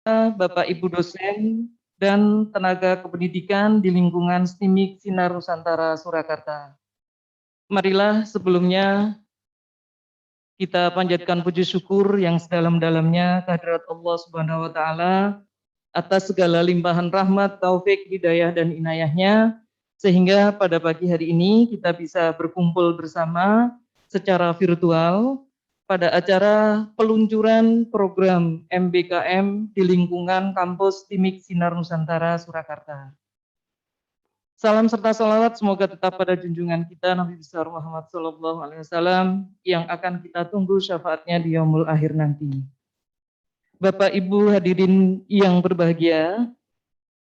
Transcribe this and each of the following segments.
Bapak Ibu dosen dan tenaga kependidikan di lingkungan STIMIK Sinar Nusantara Surakarta. Marilah sebelumnya kita panjatkan puji syukur yang sedalam-dalamnya kehadirat Allah Subhanahu wa taala atas segala limpahan rahmat, taufik, hidayah dan inayahnya sehingga pada pagi hari ini kita bisa berkumpul bersama secara virtual pada acara peluncuran program MBKM di lingkungan kampus STIMIK Sinar Nusantara Surakarta. Salam serta salawat semoga tetap pada junjungan kita Nabi besar Muhammad SAW yang akan kita tunggu syafaatnya di yaumul akhir nanti. Bapak Ibu hadirin yang berbahagia,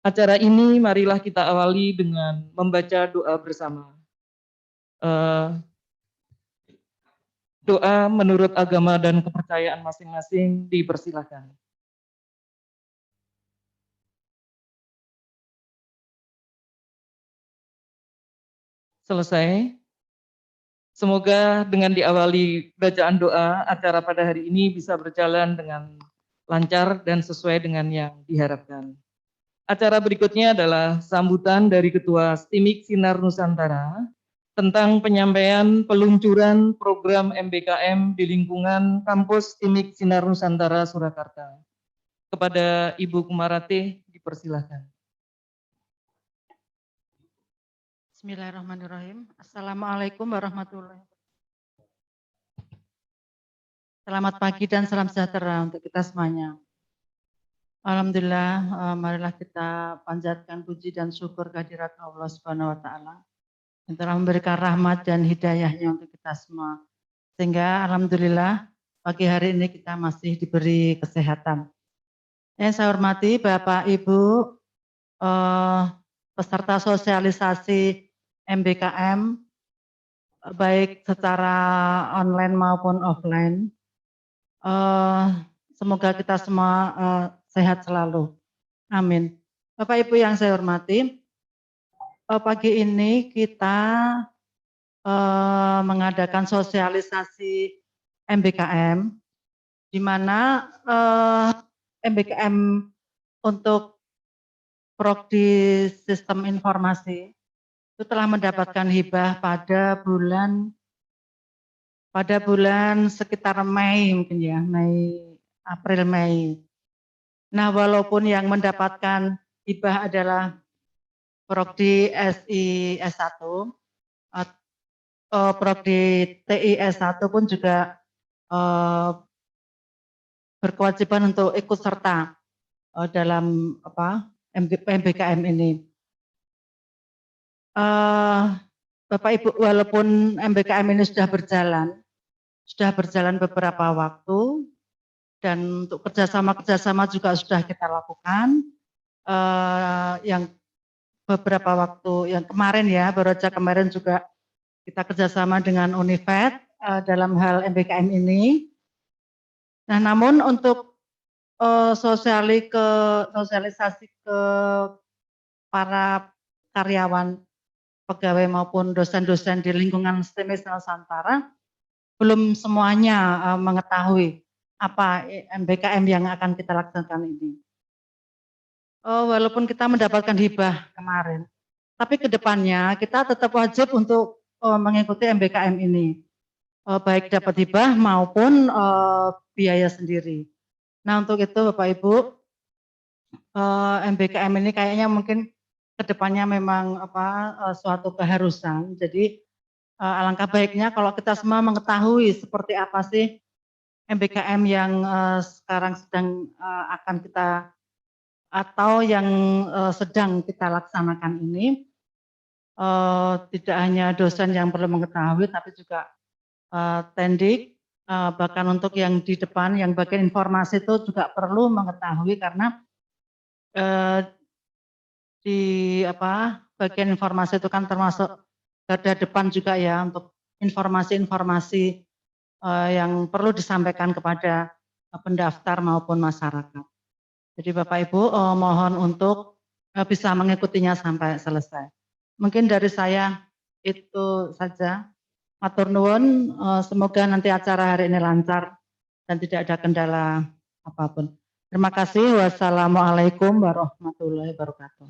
acara ini marilah kita awali dengan membaca doa bersama. Doa menurut agama dan kepercayaan masing-masing dipersilakan. Selesai. Semoga dengan diawali bacaan doa, acara pada hari ini bisa berjalan dengan lancar dan sesuai dengan yang diharapkan. Acara berikutnya adalah sambutan dari Ketua STIMIK Sinar Nusantara tentang penyampaian peluncuran program MBKM di lingkungan kampus STIMIK Sinar Nusantara Surakarta. Kepada Ibu Kumarate dipersilakan. Bismillahirrahmanirrahim. Assalamualaikum warahmatullahi wabarakatuh. Selamat pagi dan salam sejahtera untuk kita semuanya. Alhamdulillah, marilah kita panjatkan puji dan syukur kehadirat Allah Subhanahu wa taala yang telah memberikan rahmat dan hidayahnya untuk kita semua. Sehingga alhamdulillah pagi hari ini kita masih diberi kesehatan. Yang saya hormati Bapak Ibu peserta sosialisasi MBKM baik secara online maupun offline. Semoga kita semua sehat selalu. Amin. Bapak Ibu yang saya hormati, pagi ini kita mengadakan sosialisasi MBKM, di mana MBKM untuk Prodi Sistem Informasi itu telah mendapatkan hibah pada bulan sekitar Mei mungkin ya, April Mei. Nah, walaupun yang mendapatkan hibah adalah Prodi SI S1, Prodi TI S1 pun juga berkewajiban untuk ikut serta dalam MBKM ini. Bapak Ibu, walaupun MBKM ini sudah berjalan beberapa waktu, dan untuk kerjasama juga sudah kita lakukan. Yang beberapa waktu yang kemarin ya, baru saja kemarin juga kita kerjasama dengan Univet dalam hal MBKM ini. Nah, namun untuk sosialisasi ke para karyawan, pegawai maupun dosen-dosen di lingkungan STIMIK Nusantara belum semuanya mengetahui apa MBKM yang akan kita laksanakan ini. Walaupun kita mendapatkan hibah kemarin, tapi kedepannya kita tetap wajib untuk mengikuti MBKM ini, baik dapat hibah maupun biaya sendiri. Nah, untuk itu Bapak Ibu, MBKM ini kayaknya mungkin kedepannya memang suatu keharusan. Jadi alangkah baiknya kalau kita semua mengetahui seperti apa sih MBKM yang sekarang sedang akan kita atau yang sedang kita laksanakan ini. Tidak hanya dosen yang perlu mengetahui, tapi juga tendik, bahkan untuk yang di depan, yang bagian informasi itu juga perlu mengetahui karena di bagian informasi itu kan termasuk garda depan juga ya untuk informasi-informasi yang perlu disampaikan kepada pendaftar maupun masyarakat. Jadi Bapak Ibu mohon untuk bisa mengikutinya sampai selesai. Mungkin dari saya itu saja. Matur nuwun, semoga nanti acara hari ini lancar dan tidak ada kendala apapun. Terima kasih. Wassalamualaikum warahmatullahi wabarakatuh.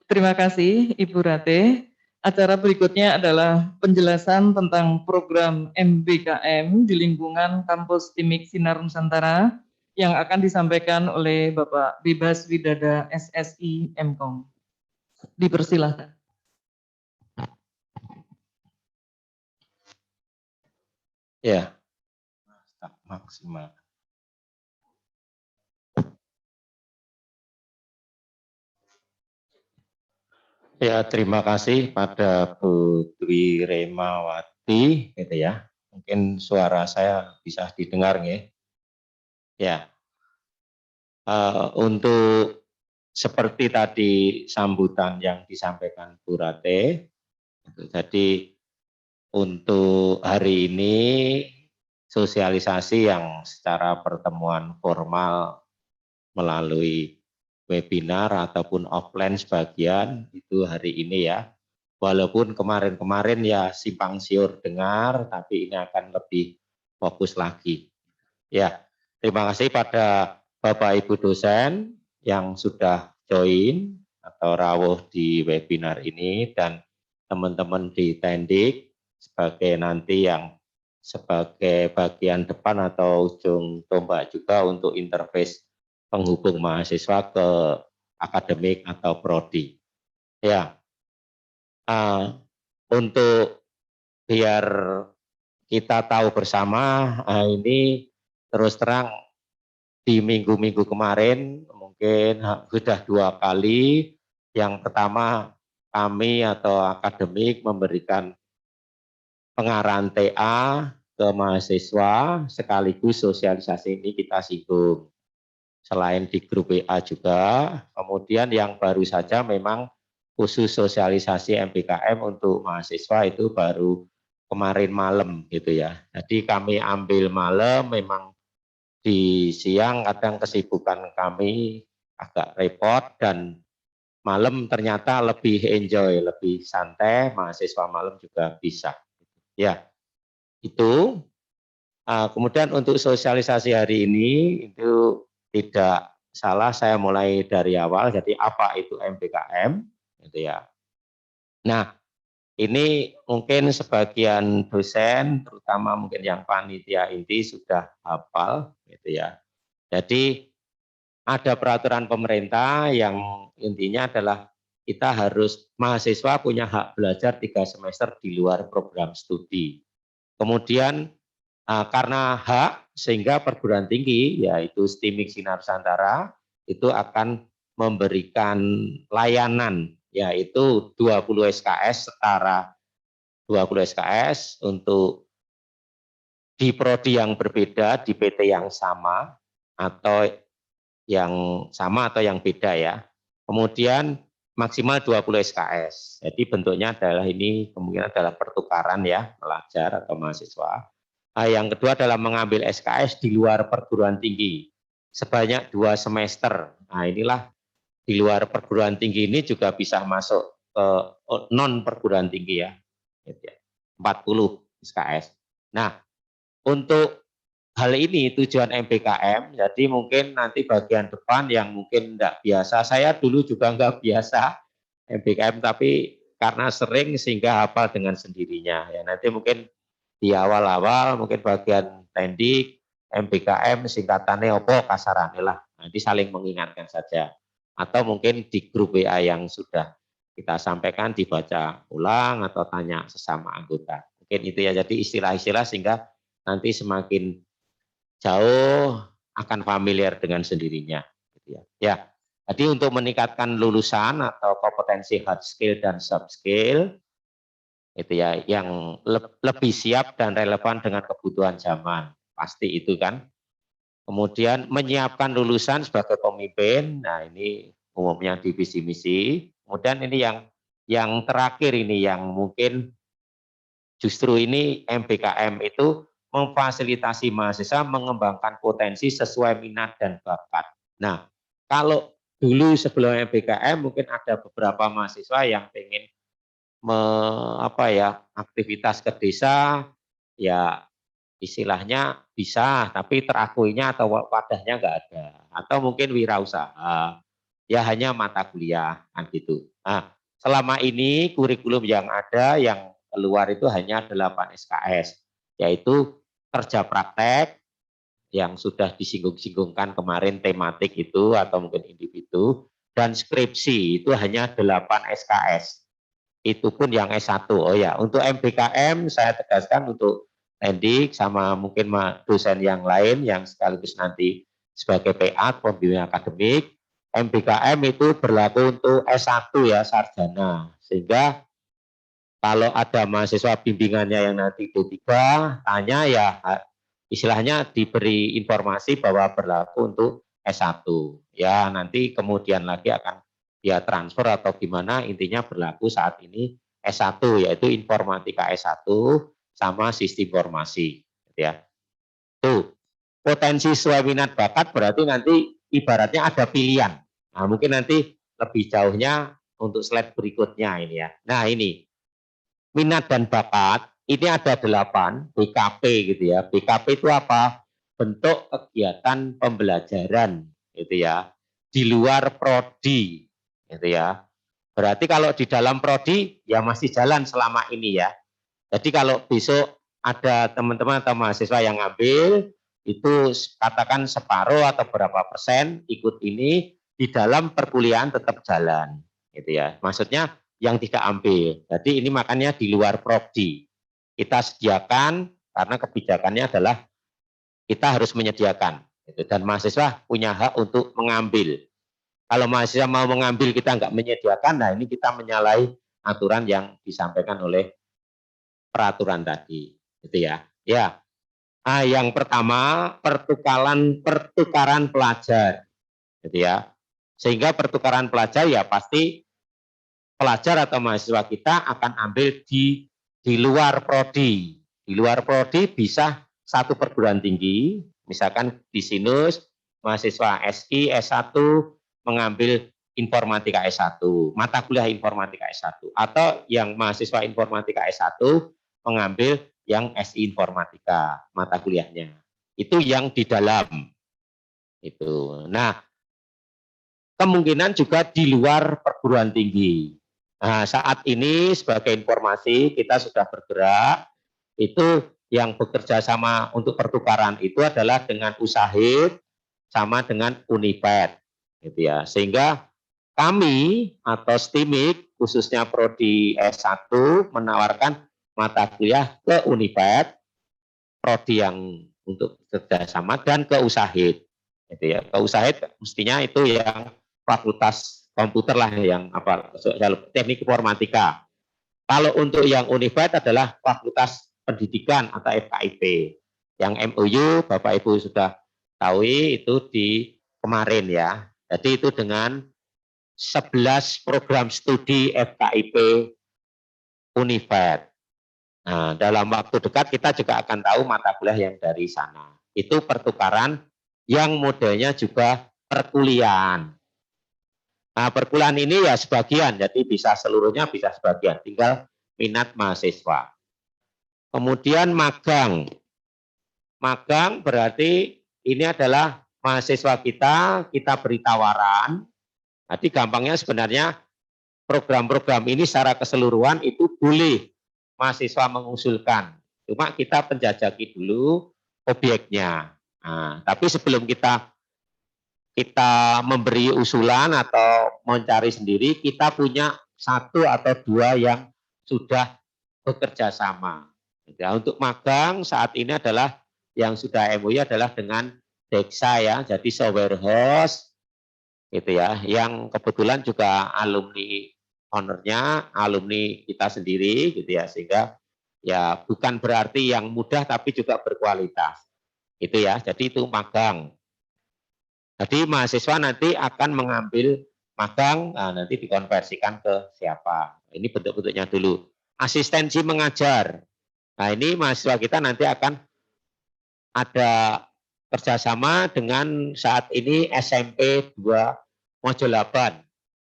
Terima kasih Ibu Rate. Acara berikutnya adalah penjelasan tentang program MBKM di lingkungan kampus Timik Sinar Nusantara yang akan disampaikan oleh Bapak Bebas Widada SSI MKOM. Dipersilahkan. Ya, maksimal. Ya, terima kasih pada Bu Dwi Remawati, gitu ya. Mungkin suara saya bisa didengar, ya. Ya, untuk seperti tadi sambutan yang disampaikan Bu Rate, jadi untuk hari ini sosialisasi yang secara pertemuan formal melalui webinar ataupun offline sebagian itu hari ini ya. Walaupun kemarin-kemarin ya simpang siur dengar, tapi ini akan lebih fokus lagi. Ya, terima kasih pada Bapak Ibu dosen yang sudah join atau rawuh di webinar ini dan teman-teman di Tendik sebagai nanti yang sebagai bagian depan atau ujung tombak juga untuk interface penghubung mahasiswa ke akademik atau prodi. Ya, untuk biar kita tahu bersama, ini terus terang di minggu-minggu kemarin mungkin sudah 2 kali. Yang pertama kami atau akademik memberikan pengarahan TA ke mahasiswa sekaligus sosialisasi ini kita singgung. Selain di grup WA juga, kemudian yang baru saja memang khusus sosialisasi MBKM untuk mahasiswa itu baru kemarin malam gitu ya. Jadi kami ambil malam, memang di siang kadang kesibukan kami agak repot dan malam ternyata lebih enjoy, lebih santai, mahasiswa malam juga bisa. Ya, itu. Kemudian untuk sosialisasi hari ini itu tidak salah, saya mulai dari awal. Jadi apa itu MBKM, gitu ya. Nah, ini mungkin sebagian dosen, terutama mungkin yang panitia inti sudah hafal, gitu ya. Jadi ada peraturan pemerintah yang intinya adalah kita harus mahasiswa punya hak belajar 3 semester di luar program studi. Kemudian karena hak sehingga perguruan tinggi yaitu STIMIK Sinar Nusantara itu akan memberikan layanan yaitu 20 SKS setara 20 SKS untuk di prodi yang berbeda, di PT yang sama atau yang beda ya. Kemudian maksimal 20 SKS. Jadi bentuknya adalah ini kemungkinan adalah pertukaran ya, pelajar atau mahasiswa. Yang kedua adalah mengambil SKS di luar perguruan tinggi sebanyak 2 semester. Nah, inilah di luar perguruan tinggi ini juga bisa masuk ke non perguruan tinggi ya. 40 SKS. Nah, untuk hal ini tujuan MBKM, jadi mungkin nanti bagian depan yang mungkin tidak biasa, saya dulu juga nggak biasa MBKM, tapi karena sering sehingga hafal dengan sendirinya. Ya, nanti mungkin di awal-awal mungkin bagian tendik, MBKM singkatannya apa kasarannya lah, nanti saling mengingatkan saja. Atau mungkin di grup WA yang sudah kita sampaikan dibaca ulang atau tanya sesama anggota. Mungkin itu ya, jadi istilah-istilah sehingga nanti semakin jauh akan familiar dengan sendirinya. Gitu ya. Ya, jadi untuk meningkatkan lulusan atau kompetensi hard skill dan soft skill, itu ya yang lebih siap dan relevan dengan kebutuhan zaman, pasti itu kan. Kemudian menyiapkan lulusan sebagai pemimpin, nah ini umumnya di visi misi. Kemudian ini yang terakhir ini yang mungkin justru ini MBKM itu memfasilitasi mahasiswa mengembangkan potensi sesuai minat dan bakat. Nah, kalau dulu sebelum MBKM mungkin ada beberapa mahasiswa yang pengen aktivitas ke desa ya istilahnya bisa, tapi terakuinya atau wadahnya nggak ada. Atau mungkin wirausaha, ya hanya mata kuliah, kan gitu. Nah, selama ini kurikulum yang ada yang keluar itu hanya 8 SKS, yaitu kerja praktek yang sudah disinggung-singgungkan kemarin tematik itu atau mungkin individu, dan skripsi itu hanya 8 SKS. Itu pun yang S1. Oh ya, untuk MBKM saya tegaskan untuk Endik sama mungkin dosen yang lain yang sekaligus nanti sebagai PA pembimbing akademik, MBKM itu berlaku untuk S1 ya, sarjana. Sehingga kalau ada mahasiswa bimbingannya yang nanti D3, tanya ya istilahnya diberi informasi bahwa berlaku untuk S1. Ya, nanti kemudian lagi akan ya transfer atau gimana, intinya berlaku saat ini S1 yaitu informatika S1 sama sistem informasi ya. Tuh, potensi sesuai minat bakat berarti nanti ibaratnya ada pilihan. Nah, mungkin nanti lebih jauhnya untuk slide berikutnya ini ya. Nah, ini minat dan bakat ini ada 8 BKP gitu ya. BKP itu apa? Bentuk kegiatan pembelajaran gitu ya. Di luar prodi gitu ya. Berarti kalau di dalam prodi ya masih jalan selama ini ya. Jadi kalau besok ada teman-teman atau mahasiswa yang ngambil itu katakan separuh atau berapa persen ikut ini di dalam perkuliahan tetap jalan gitu ya. Maksudnya yang tidak ambil. Jadi ini makanya di luar prodi. Kita sediakan karena kebijakannya adalah kita harus menyediakan. Gitu. Dan mahasiswa punya hak untuk mengambil. Kalau mahasiswa mau mengambil kita nggak menyediakan, nah ini kita menyalahi aturan yang disampaikan oleh peraturan tadi. Gitu ya. Ya. Nah, yang pertama pertukaran pelajar. Gitu ya. Sehingga pertukaran pelajar ya pasti pelajar atau mahasiswa kita akan ambil di luar prodi. Di luar prodi bisa satu perguruan tinggi, misalkan di Sinus, mahasiswa SI, S1 mengambil informatika S1, mata kuliah informatika S1. Atau yang mahasiswa informatika S1 mengambil yang SI informatika, mata kuliahnya. Itu yang di dalam. Itu. Nah, kemungkinan juga di luar perguruan tinggi. Nah, saat ini sebagai informasi kita sudah bergerak, itu yang bekerja sama untuk pertukaran itu adalah dengan Usahid sama dengan Uniped, gitu ya. Sehingga kami atau STIMIK khususnya prodi S1 menawarkan mata kuliah ke Uniped, prodi yang untuk kerjasama dan ke Usahid, gitu ya. Ke Usahid mestinya itu yang fakultas komputer lah yang apa teknik informatika. Kalau untuk yang Unifed adalah fakultas pendidikan atau FKIP. Yang MOU Bapak Ibu sudah tahu itu di kemarin ya. Jadi itu dengan 11 program studi FKIP Unifed. Nah, dalam waktu dekat kita juga akan tahu mata kuliah yang dari sana. Itu pertukaran yang modelnya juga perkuliahan. Nah, perkuliahan ini ya sebagian, jadi bisa seluruhnya, bisa sebagian, tinggal minat mahasiswa. Kemudian magang. Magang berarti ini adalah mahasiswa kita beri tawaran. Jadi gampangnya sebenarnya program-program ini secara keseluruhan itu boleh mahasiswa mengusulkan. Cuma kita penjajaki dulu objeknya. Nah, tapi sebelum kita memberi usulan atau mencari sendiri, kita punya satu atau dua yang sudah bekerja sama. Ya, untuk magang saat ini adalah yang sudah MOU adalah dengan Dexa ya, jadi software house gitu ya, yang kebetulan juga alumni ownernya, alumni kita sendiri gitu ya, sehingga ya bukan berarti yang mudah tapi juga berkualitas. Gitu ya, jadi itu magang. Jadi mahasiswa nanti akan mengambil magang, nah nanti dikonversikan ke siapa. Ini bentuk-bentuknya dulu. Asistensi mengajar. Nah ini mahasiswa kita nanti akan ada kerjasama dengan saat ini SMP 2 Mojolaban.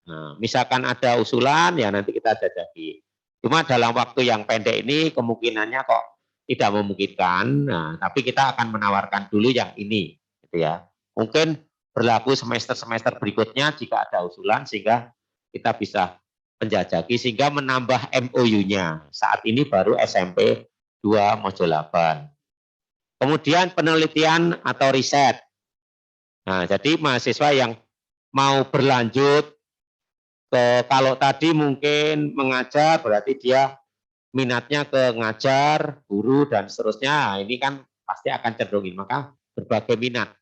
Nah, misalkan ada usulan ya nanti kita jajaki. Cuma dalam waktu yang pendek ini kemungkinannya kok tidak memungkinkan. Nah, tapi kita akan menawarkan dulu yang ini, gitu ya. Mungkin berlaku semester-semester berikutnya jika ada usulan sehingga kita bisa menjajaki sehingga menambah MOU-nya. Saat ini baru SMP 2 modul 8. Kemudian penelitian atau riset. Nah, jadi mahasiswa yang mau berlanjut kalau tadi mungkin mengajar berarti dia minatnya ke ngajar, guru dan seterusnya. Nah, ini kan pasti akan cenderungin maka berbagai minat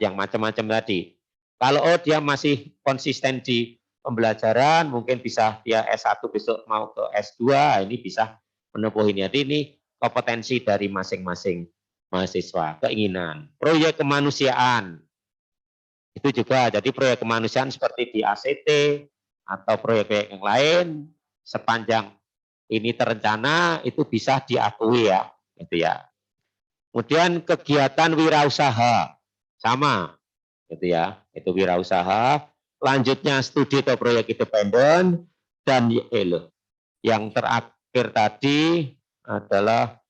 yang macam-macam tadi. Kalau dia masih konsisten di pembelajaran, mungkin bisa dia S1 besok mau ke S2, ini bisa menempuh ini. Jadi ini kompetensi dari masing-masing mahasiswa, keinginan. Proyek kemanusiaan, itu juga, jadi proyek kemanusiaan seperti di ACT atau proyek-proyek yang lain, sepanjang ini terencana, itu bisa diakui ya, gitu ya. Kemudian kegiatan wirausaha, sama, gitu ya, itu wirausaha. Lanjutnya studi atau proyek independen, dan yang terakhir tadi adalah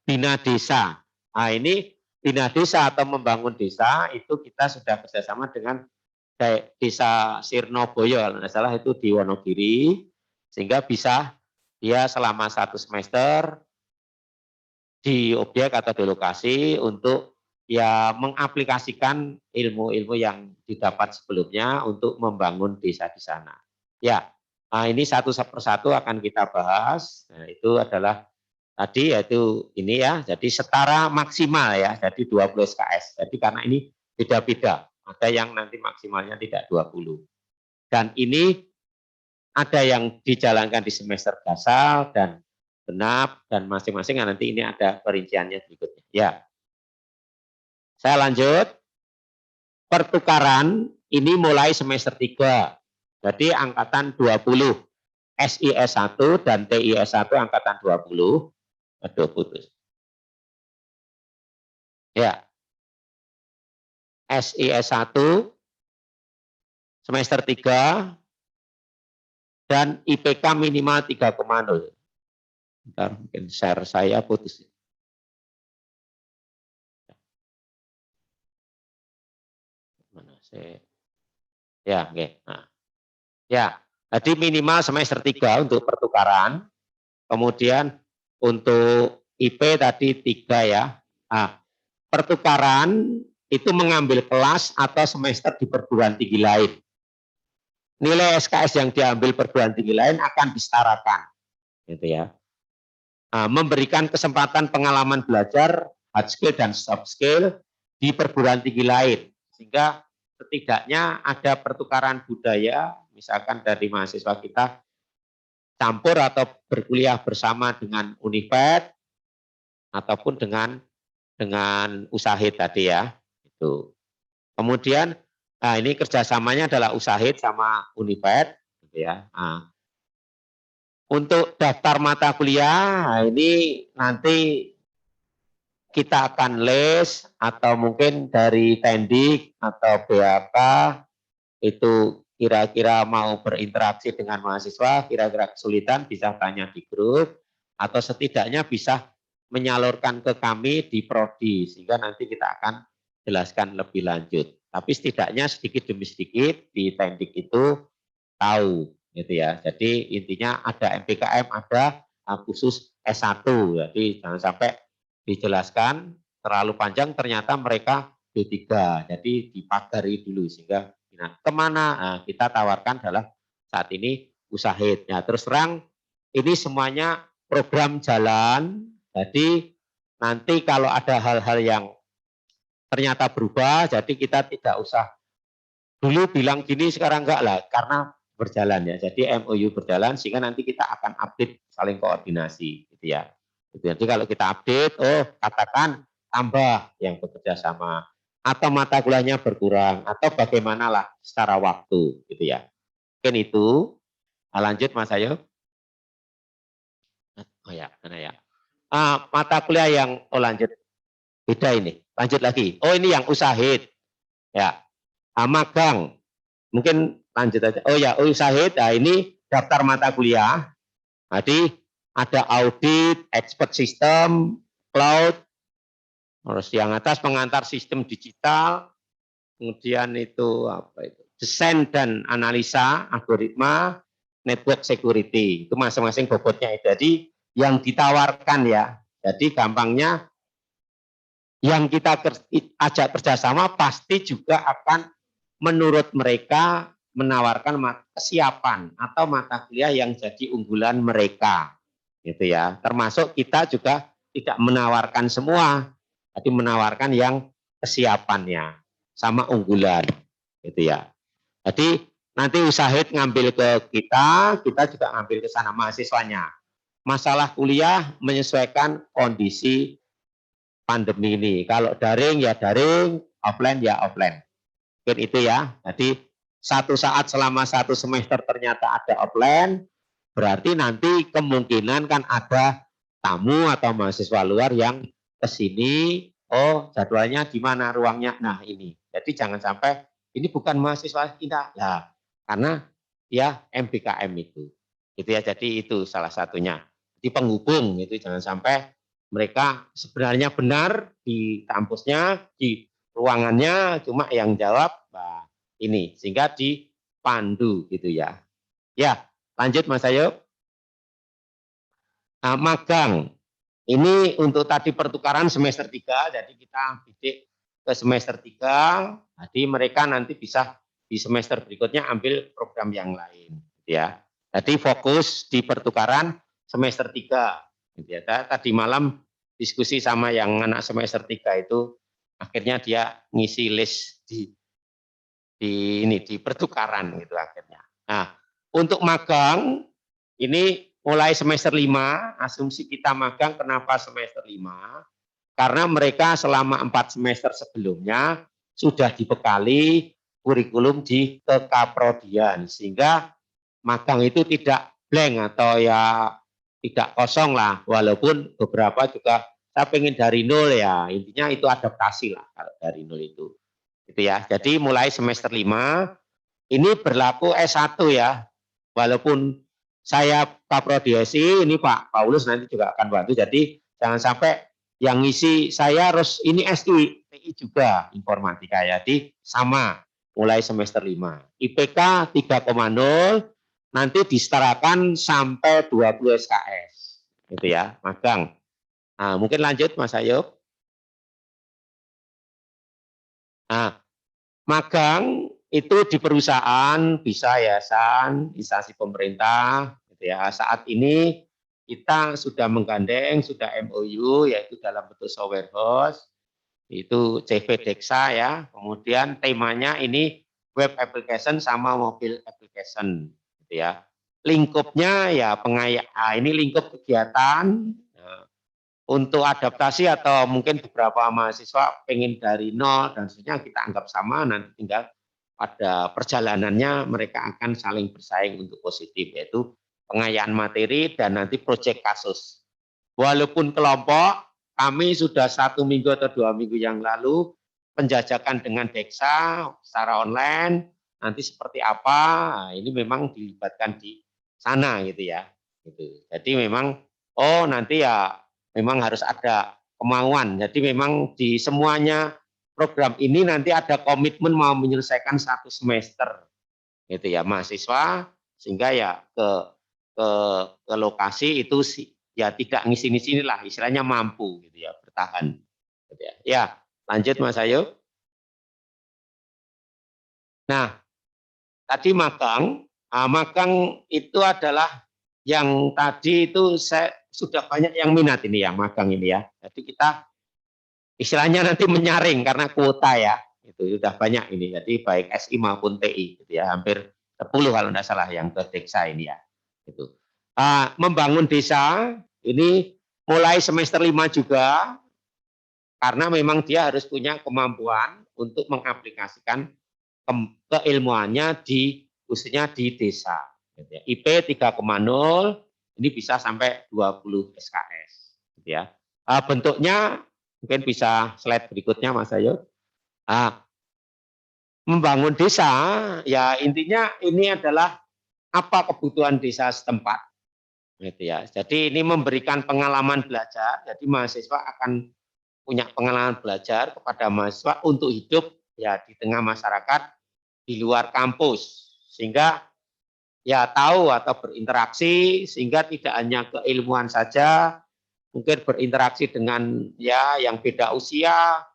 bina desa. Nah, ini bina desa atau membangun desa itu kita sudah kerjasama dengan desa Sirnoboyo, kalau tidak salah itu di Wonogiri, sehingga bisa dia selama 1 semester di objek atau di lokasi untuk ya mengaplikasikan ilmu-ilmu yang didapat sebelumnya untuk membangun desa di sana. Ya, nah ini satu persatu akan kita bahas. Nah, itu adalah tadi yaitu ini ya, jadi setara maksimal ya, jadi 20 SKS. Jadi karena ini beda-beda, ada yang nanti maksimalnya tidak 20. Dan ini ada yang dijalankan di semester dasar dan genap, dan masing-masing nanti ini ada perinciannya berikutnya. Ya, saya lanjut. Pertukaran ini mulai semester 3. Jadi angkatan 20. SIS 1 dan TIS 1 angkatan 20. Aduh, putus. Ya. SIS 1 semester 3 dan IPK minimal 3,0. Bentar, mungkin share saya putus. Mana saya? Ya, oke. Nah. Ya, jadi minimal semester 3 untuk pertukaran. Kemudian untuk IP tadi 3 ya. Nah, pertukaran itu mengambil kelas atau semester di perguruan tinggi lain. Nilai SKS yang diambil perguruan tinggi lain akan disetarakan, gitu ya. Nah, memberikan kesempatan pengalaman belajar hard skill dan soft skill di perguruan tinggi lain, sehingga setidaknya ada pertukaran budaya, misalkan dari mahasiswa kita campur atau berkuliah bersama dengan Uniped ataupun dengan Usahid tadi ya. Itu. Kemudian nah ini kerjasamanya adalah Usahid sama Uniped, gitu ya. Nah, untuk daftar mata kuliah nah ini nanti kita akan les atau mungkin dari Tendik atau BAK itu kira-kira mau berinteraksi dengan mahasiswa, kira-kira kesulitan bisa tanya di grup atau setidaknya bisa menyalurkan ke kami di prodi sehingga nanti kita akan jelaskan lebih lanjut. Tapi setidaknya sedikit demi sedikit di Tendik itu tahu gitu ya. Jadi intinya ada MPKM, ada khusus S1. Jadi jangan sampai dijelaskan terlalu panjang ternyata mereka D3. Jadi dipagari dulu sehingga kemana nah, kita tawarkan adalah saat ini Usahid. Ya, terus terang ini semuanya program jalan. Jadi nanti kalau ada hal-hal yang ternyata berubah, jadi kita tidak usah dulu bilang gini sekarang enggak lah, karena berjalan ya. Jadi MOU berjalan sehingga nanti kita akan update saling koordinasi, gitu ya. Jadi kalau kita update, oh katakan tambah yang bekerja sama atau mata kuliahnya berkurang atau bagaimanalah secara waktu, gitu ya. Mungkin itu. Lanjut Mas Ayo. Oh ya, mana ya? Mata kuliah yang lanjut beda ini. Lanjut lagi. Oh ini yang Usahid. Ya. Magang. Mungkin lanjut aja. Oh ya, Usahid. Nah ini daftar mata kuliah. Jadi ada audit, expert system, cloud, terus yang atas pengantar sistem digital, kemudian itu apa itu? Desain dan analisa algoritma, network security. Itu masing-masing bobotnya. Jadi yang ditawarkan ya. Jadi gampangnya yang kita ajak kerjasama pasti juga akan menurut mereka menawarkan kesiapan atau mata kuliah yang jadi unggulan mereka, gitu ya. Termasuk kita juga tidak menawarkan semua, tapi menawarkan yang kesiapannya sama unggulan, gitu ya. Jadi nanti usahain ngambil ke kita juga ngambil ke sana mahasiswanya. Masalah kuliah menyesuaikan kondisi pandemi ini. Kalau daring ya daring, offline ya offline. Mungkin itu ya. Jadi satu saat selama satu semester ternyata ada offline, berarti nanti kemungkinan kan ada tamu atau mahasiswa luar yang ke sini, oh jadwalnya di mana ruangnya. Nah ini. Jadi jangan sampai ini bukan mahasiswa kita. Lah, karena ya MBKM itu. Gitu ya. Jadi itu salah satunya. Di penghubung itu jangan sampai mereka sebenarnya benar di kampusnya, di ruangannya, cuma yang jawab ini sehingga dipandu gitu ya. Ya, lanjut Mas Ayo. Nah, magang. Ini untuk tadi pertukaran semester 3, jadi kita bidik ke semester 3, jadi mereka nanti bisa di semester berikutnya ambil program yang lain gitu ya. Jadi fokus di pertukaran semester 3 gitu ya. Tadi malam diskusi sama yang anak semester 3 itu akhirnya dia ngisi list di pertukaran gitu akhirnya. Nah, untuk magang ini mulai semester 5, asumsi kita magang kenapa semester 5? Karena mereka selama 4 semester sebelumnya sudah dibekali kurikulum di kekaprodian sehingga magang itu tidak blank atau ya tidak kosong lah, walaupun beberapa juga saya pengen dari nol ya, intinya itu adaptasi lah kalau dari nol itu. Gitu ya. Jadi mulai semester 5 ini berlaku S1 ya. Walaupun saya kaprodiasi, ini Pak Paulus nanti juga akan bantu. Jadi jangan sampai yang ngisi saya harus ini SI, TI juga informatika ya. Jadi sama mulai semester 5. IPK 3,0 nanti disetarakan sampai 20 SKS. Gitu ya, magang. Nah, mungkin lanjut Mas Ayub. Nah, magang itu di perusahaan, bisa yayasan, instansi pemerintah, gitu ya. Saat ini kita sudah menggandeng, sudah MOU, yaitu dalam bentuk software house, itu CV Dexa ya. Kemudian temanya ini web application sama mobile application, gitu ya. Lingkupnya ya ini lingkup kegiatan. Untuk adaptasi atau mungkin beberapa mahasiswa pengen dari nol dan seterusnya kita anggap sama, nanti tinggal pada perjalanannya mereka akan saling bersaing untuk positif, yaitu pengayaan materi dan nanti proyek kasus. Walaupun kelompok, kami sudah 1 minggu atau 2 minggu yang lalu penjajakan dengan Dexa secara online, nanti seperti apa, ini memang dilibatkan di sana gitu ya. Gitu. Jadi memang, oh nanti ya memang harus ada kemauan. Jadi memang di semuanya program ini nanti ada komitmen mau menyelesaikan 1 semester, gitu ya mahasiswa, sehingga ya ke lokasi itu ya tidak ngisi-ngisi lah, istilahnya mampu gitu ya bertahan. Gitu ya. Ya lanjut Mas Ayu. Nah tadi magang, magang itu adalah yang tadi itu saya sudah banyak yang minat ini ya magang ini ya. Jadi kita istilahnya nanti menyaring karena kuota ya. Itu sudah banyak ini. Jadi baik SI maupun TI gitu ya. Hampir 10 kalau tidak salah yang ke Dexa ini ya. Itu. Membangun desa ini mulai semester 5 juga karena memang dia harus punya kemampuan untuk mengaplikasikan keilmuannya khususnya di desa. Gitu ya. IP 3,0 ini bisa sampai 20 SKS. Gitu ya. Bentuknya mungkin bisa slide berikutnya Mas Ayu. Membangun desa ya intinya ini adalah apa kebutuhan desa setempat. Gitu ya. Jadi ini memberikan pengalaman belajar. Jadi mahasiswa akan punya pengalaman belajar kepada mahasiswa untuk hidup ya di tengah masyarakat di luar kampus, sehingga ya tahu atau berinteraksi, sehingga tidak hanya keilmuan saja, mungkin berinteraksi dengan ya yang beda usia,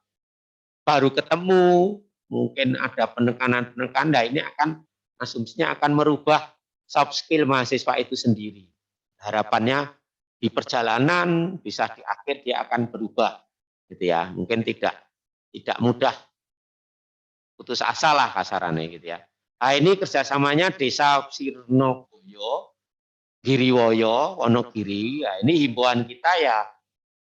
baru ketemu, mungkin ada penekanan-penekanan. Nah, ini akan asumsinya akan merubah soft skill mahasiswa itu sendiri. Harapannya di perjalanan bisa di akhir dia akan berubah, gitu ya. Mungkin tidak mudah putus asa lah kasarannya, gitu ya. Nah, ini kerjasamanya Desa Sirnoboyo, Giriwoyo, Wonogiri. Nah, ini himbauan kita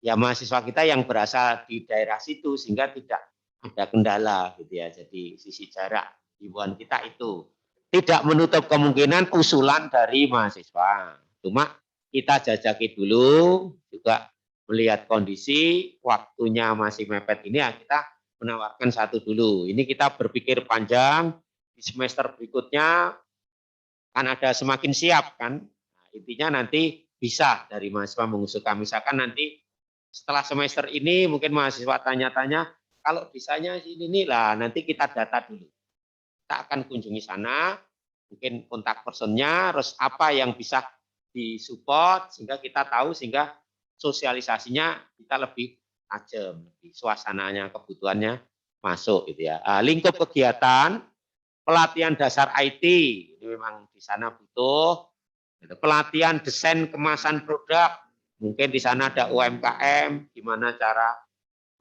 ya mahasiswa kita yang berasal di daerah situ, sehingga tidak ada kendala, gitu ya. Jadi sisi jarak himbauan kita itu tidak menutup kemungkinan usulan dari mahasiswa. Cuma kita jajaki dulu, juga melihat kondisi waktunya masih mepet ini, ya kita menawarkan satu dulu. Ini kita berpikir panjang, di semester berikutnya kan ada semakin siap kan. Nah, intinya nanti bisa dari mahasiswa mengusulkan. Misalkan nanti setelah semester ini mungkin mahasiswa tanya-tanya, kalau bisanya ini lah, nanti kita data dulu. Kita akan kunjungi sana, mungkin kontak personnya, terus apa yang bisa disupport, sehingga kita tahu, sehingga sosialisasinya kita lebih tajam, lebih suasananya, kebutuhannya masuk, gitu ya. Lingkup kegiatan, pelatihan dasar IT, ini memang di sana butuh, pelatihan desain kemasan produk, mungkin di sana ada UMKM, gimana cara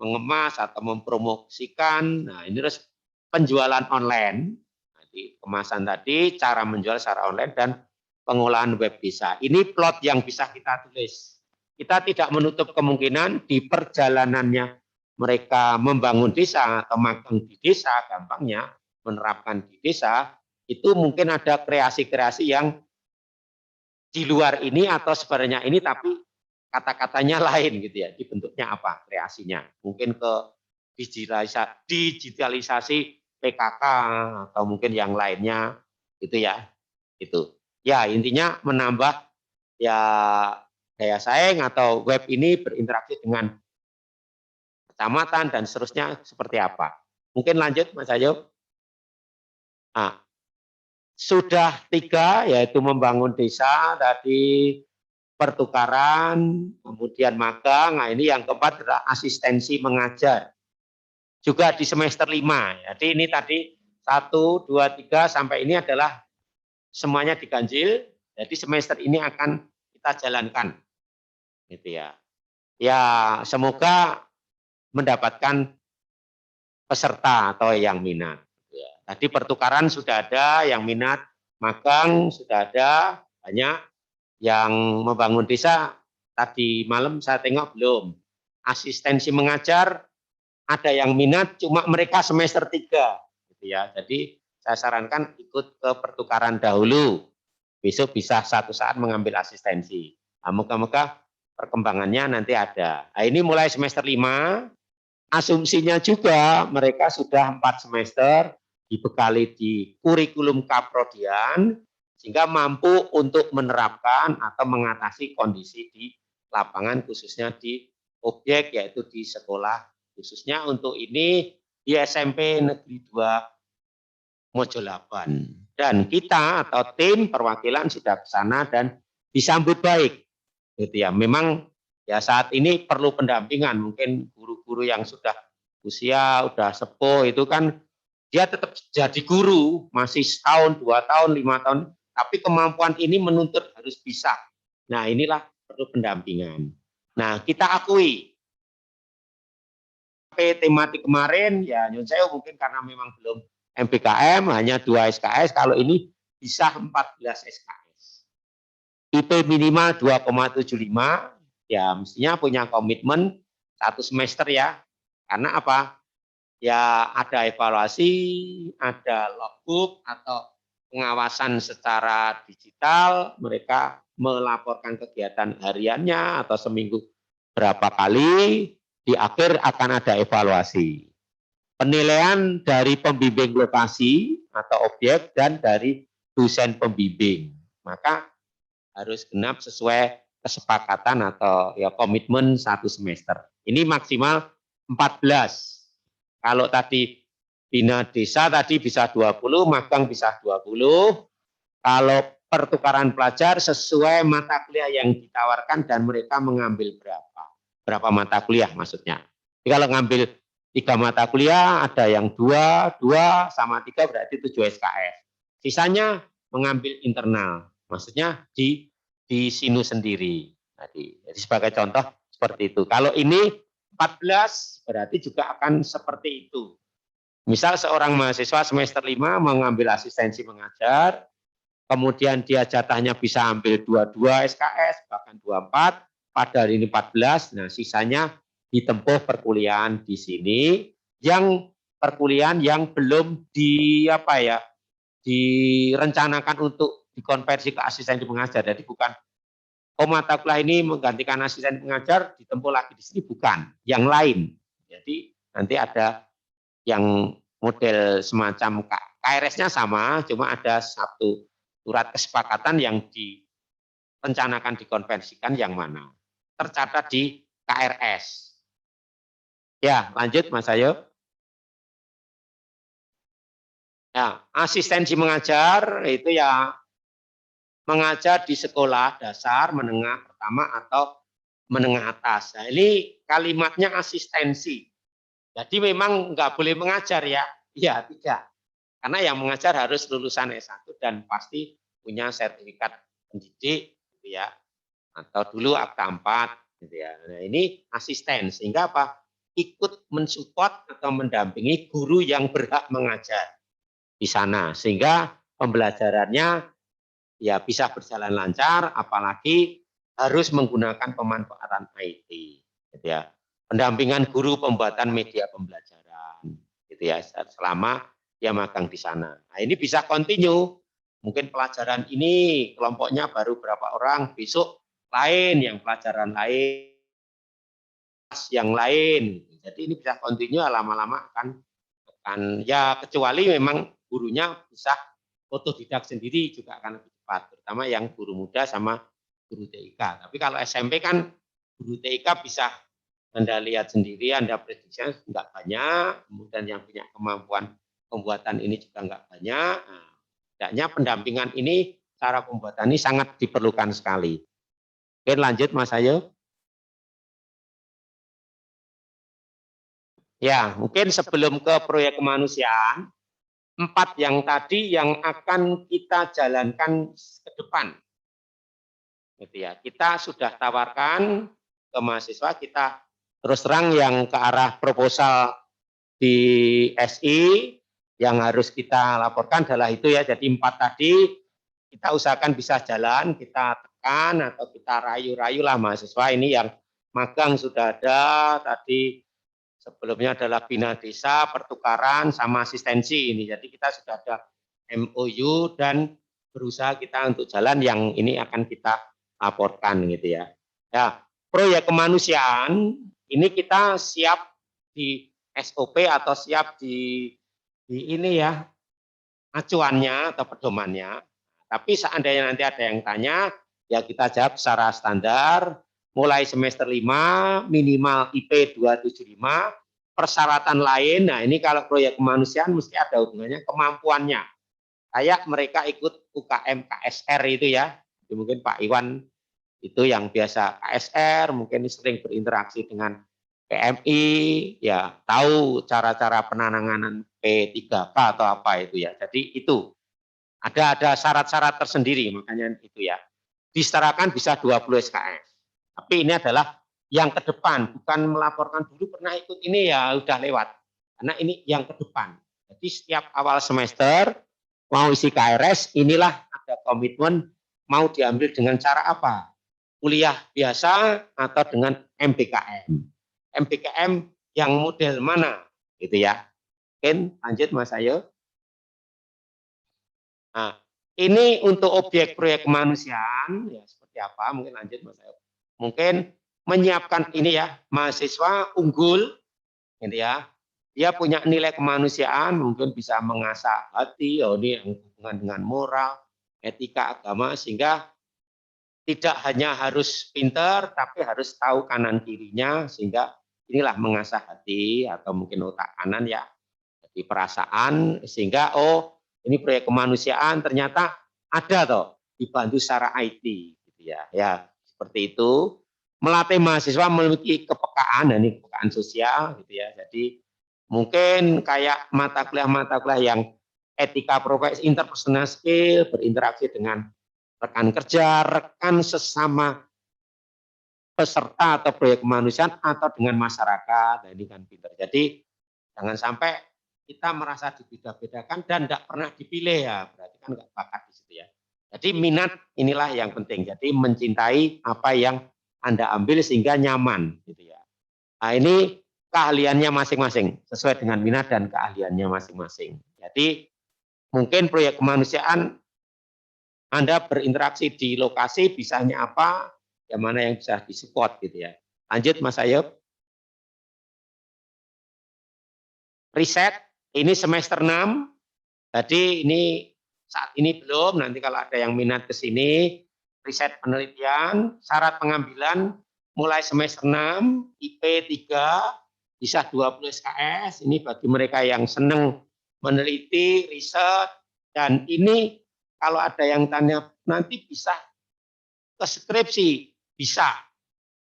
mengemas atau mempromosikan. Nah, ini terus penjualan online, nanti kemasan tadi, cara menjual secara online, dan pengolahan web desa. Ini plot yang bisa kita tulis. Kita tidak menutup kemungkinan di perjalanannya mereka membangun desa atau magang di desa, gampangnya menerapkan di desa, itu mungkin ada kreasi-kreasi yang di luar ini atau sebenarnya ini, tapi kata-katanya lain, gitu ya. Dibentuknya apa kreasinya? Mungkin ke digitalisasi PKK atau mungkin yang lainnya, gitu ya. Itu. Ya, intinya menambah ya daya saing, atau web ini berinteraksi dengan kecamatan dan seterusnya seperti apa. Mungkin lanjut Mas Ayo. Nah, sudah 3, yaitu membangun desa tadi, pertukaran, kemudian magang. Nah, ini yang keempat adalah asistensi mengajar. Juga di semester 5. Jadi ini tadi 1, 2, 3 sampai ini adalah semuanya diganjil. Jadi semester ini akan kita jalankan. Gitu ya. Ya, semoga mendapatkan peserta atau yang minat. Tadi pertukaran sudah ada, yang minat magang sudah ada, banyak. Yang membangun desa tadi malam saya tengok belum. Asistensi mengajar ada yang minat, cuma mereka semester 3, gitu ya. Jadi saya sarankan ikut ke pertukaran dahulu. Besok bisa satu saat mengambil asistensi. Nah, moga-moga perkembangannya nanti ada. Nah, ini mulai semester 5. Asumsinya juga mereka sudah 4 semester dibekali di kurikulum kaprodian, sehingga mampu untuk menerapkan atau mengatasi kondisi di lapangan, khususnya di objek, yaitu di sekolah. Khususnya untuk ini di SMP Negeri 2 Mojolaban. Dan kita atau tim perwakilan sudah ke sana dan disambut baik. Gitu ya. Memang ya saat ini perlu pendampingan, mungkin guru-guru yang sudah usia, udah sepuh itu kan dia tetap jadi guru, masih setahun, 2 tahun, 5 tahun, tapi kemampuan ini menuntut harus bisa. Nah, inilah perlu pendampingan. Nah, kita akui tematik kemarin ya nyun sewu mungkin karena memang belum MBKM, hanya 2 SKS, kalau ini bisa 14 SKS. IP minimal 2,75, ya mestinya punya komitmen 1 semester ya. Karena apa? Ya ada evaluasi, ada logbook atau pengawasan secara digital, mereka melaporkan kegiatan hariannya atau seminggu berapa kali, di akhir akan ada evaluasi. Penilaian dari pembimbing lokasi atau objek dan dari dosen pembimbing. Maka harus genap sesuai kesepakatan atau ya komitmen 1 semester. Ini maksimal 14. Kalau tadi bina desa tadi bisa 20, magang bisa 20. Kalau pertukaran pelajar sesuai mata kuliah yang ditawarkan dan mereka mengambil berapa mata kuliah maksudnya. Jadi kalau ngambil 3 mata kuliah, ada yang 2 sama 3 berarti 7 SKS. Sisanya mengambil internal, maksudnya di sinu sendiri. Jadi sebagai contoh seperti itu. Kalau ini 14 berarti juga akan seperti itu. Misal seorang mahasiswa semester 5 mengambil asistensi mengajar, kemudian dia jatahnya bisa ambil 22 SKS, bahkan 24, padahal ini 14, nah sisanya ditempuh perkuliahan di sini, yang perkuliahan yang belum direncanakan untuk dikonversi ke asistensi mengajar. Jadi bukan, mata kuliah ini menggantikan asisten mengajar, ditempuh lagi di sini, bukan, yang lain. Jadi nanti ada yang model semacam KRS-nya sama, cuma ada satu surat kesepakatan yang direncanakan dikonversikan yang mana. Tercatat di KRS. Ya, lanjut Mas Ayo. Ya, asistensi mengajar itu ya mengajar di sekolah dasar, menengah pertama atau menengah atas. Nah, ini kalimatnya asistensi. Jadi memang nggak boleh mengajar ya. Ya, tidak. Karena yang mengajar harus lulusan S1 dan pasti punya sertifikat pendidik gitu ya. Atau dulu akta 4 gitu ya. Nah, ini asisten sehingga apa? Ikut mensupport atau mendampingi guru yang berhak mengajar di sana sehingga pembelajarannya ya bisa berjalan lancar, apalagi harus menggunakan pemanfaatan IT gitu ya. Pendampingan guru pembuatan media pembelajaran gitu ya selama dia magang di sana. Nah, ini bisa continue. Mungkin pelajaran ini kelompoknya baru berapa orang, besok lain, yang pelajaran lain, yang lain. Jadi ini bisa continue, lama-lama akan ya, kecuali memang gurunya bisa otodidak sendiri juga akan lebih cepat, terutama yang guru muda sama guru TIK. Tapi kalau SMP kan guru TIK bisa Anda lihat sendiri, Anda prediksi nggak banyak, kemudian yang punya kemampuan pembuatan ini juga nggak banyak. Nah, hendaknya pendampingan ini, cara pembuatan ini sangat diperlukan sekali. Oke, lanjut Mas Ayo. Ya, mungkin sebelum ke proyek kemanusiaan, 4 yang tadi yang akan kita jalankan ke depan. Gitu ya. Kita sudah tawarkan ke mahasiswa, kita terus terang yang ke arah proposal di SI yang harus kita laporkan adalah itu ya. Jadi 4 tadi kita usahakan bisa jalan, kita tekan atau kita rayu-rayu lah mahasiswa ini yang magang sudah ada tadi. Sebelumnya adalah bina desa, pertukaran, sama asistensi ini. Jadi kita sudah ada MOU dan berusaha kita untuk jalan yang ini akan kita laporkan gitu ya. Ya, proyek kemanusiaan ini kita siap di SOP atau siap di ini ya, acuannya atau pedomannya. Tapi seandainya nanti ada yang tanya, ya kita jawab secara standar, mulai semester 5 minimal IP 275, persyaratan lain. Nah, ini kalau proyek kemanusiaan mesti ada hubungannya kemampuannya. Kayak mereka ikut UKM KSR itu ya. Jadi mungkin Pak Iwan itu yang biasa KSR, mungkin sering berinteraksi dengan PMI, ya tahu cara-cara penanganan P3K atau apa itu ya. Jadi itu ada syarat-syarat tersendiri, makanya itu ya. Disetarakan bisa 20 SKS. Tapi ini adalah yang ke depan, bukan melaporkan dulu pernah ikut ini ya udah lewat. Karena ini yang ke depan. Jadi setiap awal semester mau isi KRS, inilah ada komitmen mau diambil dengan cara apa? Kuliah biasa atau dengan MBKM. MBKM yang model mana? Gitu ya. Oke, lanjut Mas Ayo. Nah, ini untuk objek proyek kemanusiaan ya seperti apa? Mungkin lanjut Mas Ayo. Mungkin menyiapkan ini ya, mahasiswa unggul gitu ya. Dia punya nilai kemanusiaan, mungkin bisa mengasah hati, oh ini yang hubungan dengan moral, etika, agama, sehingga tidak hanya harus pinter, tapi harus tahu kanan kirinya, sehingga inilah mengasah hati atau mungkin otak kanan ya, jadi perasaan, sehingga oh ini proyek kemanusiaan ternyata ada toh dibantu secara IT gitu ya. Ya seperti itu. Melatih mahasiswa memiliki kepekaan, dan ini kepekaan sosial gitu ya. Jadi mungkin kayak mata kuliah yang etika profesi, interpersonal skill, berinteraksi dengan rekan kerja, rekan sesama peserta atau proyek kemanusiaan atau dengan masyarakat. Nah, ini kan pinter. Jadi jangan sampai kita merasa dibeda-bedakan dan tidak pernah dipilih ya, berarti kan nggak bakat di situ ya. Jadi minat inilah yang penting. Jadi mencintai apa yang Anda ambil sehingga nyaman gitu ya. Nah, ini keahliannya masing-masing sesuai dengan minat dan keahliannya masing-masing. Jadi mungkin proyek kemanusiaan Anda berinteraksi di lokasi, bisanya apa, yang mana yang bisa disupport gitu ya. Lanjut Mas Ayub. Riset, ini semester 6. Jadi ini saat ini belum, nanti kalau ada yang minat ke sini, riset penelitian, syarat pengambilan mulai semester 6, IP 3, bisa 20 SKS, ini bagi mereka yang senang meneliti, riset, dan ini kalau ada yang tanya nanti bisa ke skripsi, bisa.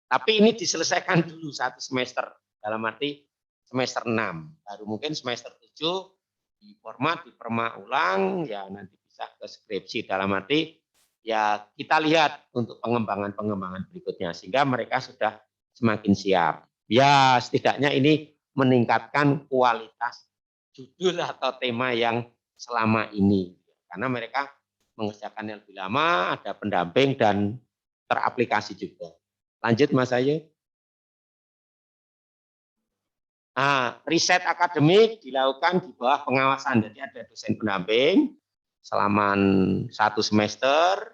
Tapi ini diselesaikan dulu satu semester, dalam arti semester 6. Baru mungkin semester 7 diperma ulang, ya nanti bisa ke skripsi, dalam arti ya kita lihat untuk pengembangan berikutnya, sehingga mereka sudah semakin siap. Ya setidaknya ini meningkatkan kualitas judul atau tema yang selama ini. Karena mereka mengerjakan yang lebih lama, ada pendamping dan teraplikasi juga. Lanjut Mas Ayu. Nah, riset akademik dilakukan di bawah pengawasan. Jadi ada dosen pendamping selama 1 semester,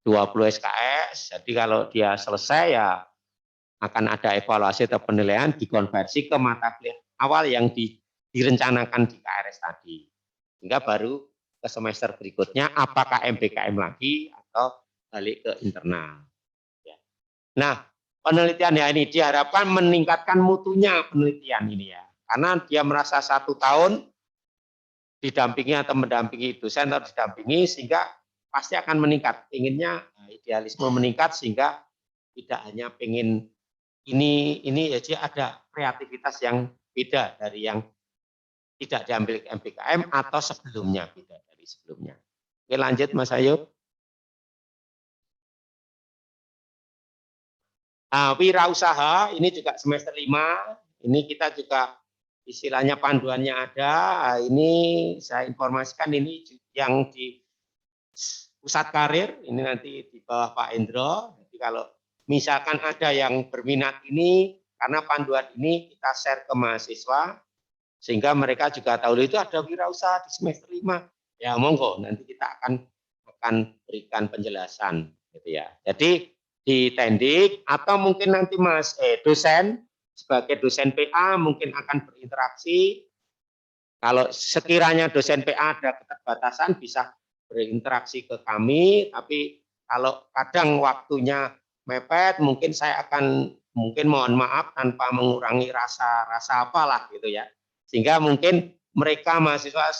20 SKS. Jadi kalau dia selesai ya akan ada evaluasi atau penilaian, dikonversi ke mata kuliah awal yang direncanakan di KRS tadi. Sehingga baru ke semester berikutnya apakah MBKM lagi atau balik ke internal. Nah, penelitian ya ini diharapkan meningkatkan mutunya penelitian ini ya. Karena dia merasa 1 tahun didampingi atau mendampingi dosen atau didampingi, sehingga pasti akan meningkat. Inginnya idealisme meningkat, sehingga tidak hanya pengen ini ya, jadi ada kreativitas yang beda dari yang tidak diambil MBKM atau sebelumnya, beda dari sebelumnya. Oke, lanjut Mas Ayub. Wirausaha ini juga semester 5. Ini kita juga istilahnya panduannya ada. Ini saya informasikan, ini yang di pusat karir, ini nanti di bawah Pak Endro. Jadi kalau misalkan ada yang berminat ini, karena panduan ini kita share ke mahasiswa, sehingga mereka juga tahu itu ada wirausaha di semester 5. Ya monggo, nanti kita akan berikan penjelasan gitu ya. Jadi di Tendik atau mungkin nanti dosen sebagai dosen PA mungkin akan berinteraksi. Kalau sekiranya dosen PA ada keterbatasan bisa berinteraksi ke kami, tapi kalau kadang waktunya mepet, mungkin saya akan mohon maaf tanpa mengurangi rasa apalah gitu ya. Sehingga mungkin mereka mahasiswa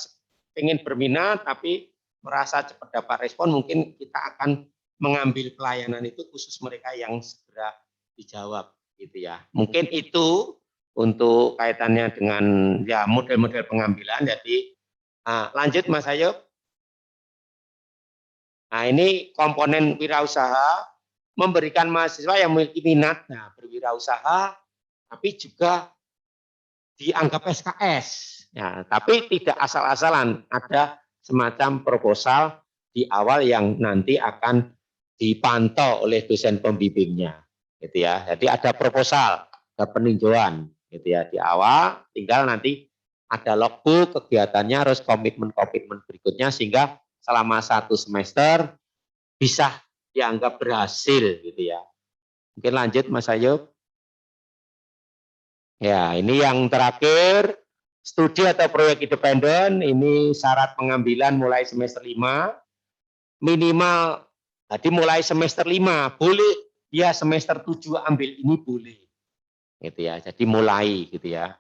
ingin berminat tapi merasa cepat dapat respon, mungkin kita akan mengambil pelayanan itu khusus mereka yang segera dijawab gitu ya. Mungkin itu untuk kaitannya dengan ya model-model pengambilan. Jadi lanjut Mas Ayub. Nah, ini komponen wirausaha memberikan mahasiswa yang memiliki minat berwirausaha, tapi juga dianggap SKS. Ya, tapi tidak asal-asalan, ada semacam proposal di awal yang nanti akan dipantau oleh dosen pembimbingnya, gitu ya. Jadi ada proposal, ada peninjauan, gitu ya di awal. Tinggal nanti ada logbook kegiatannya, harus komitmen berikutnya, sehingga selama 1 semester bisa dianggap berhasil, gitu ya. Mungkin lanjut Mas Ayub. Ya, ini yang terakhir, studi atau proyek independen. Ini syarat pengambilan mulai semester 5, minimal Jadi mulai semester 5 boleh dia semester 7 ambil ini boleh. Gitu ya. Jadi mulai gitu ya.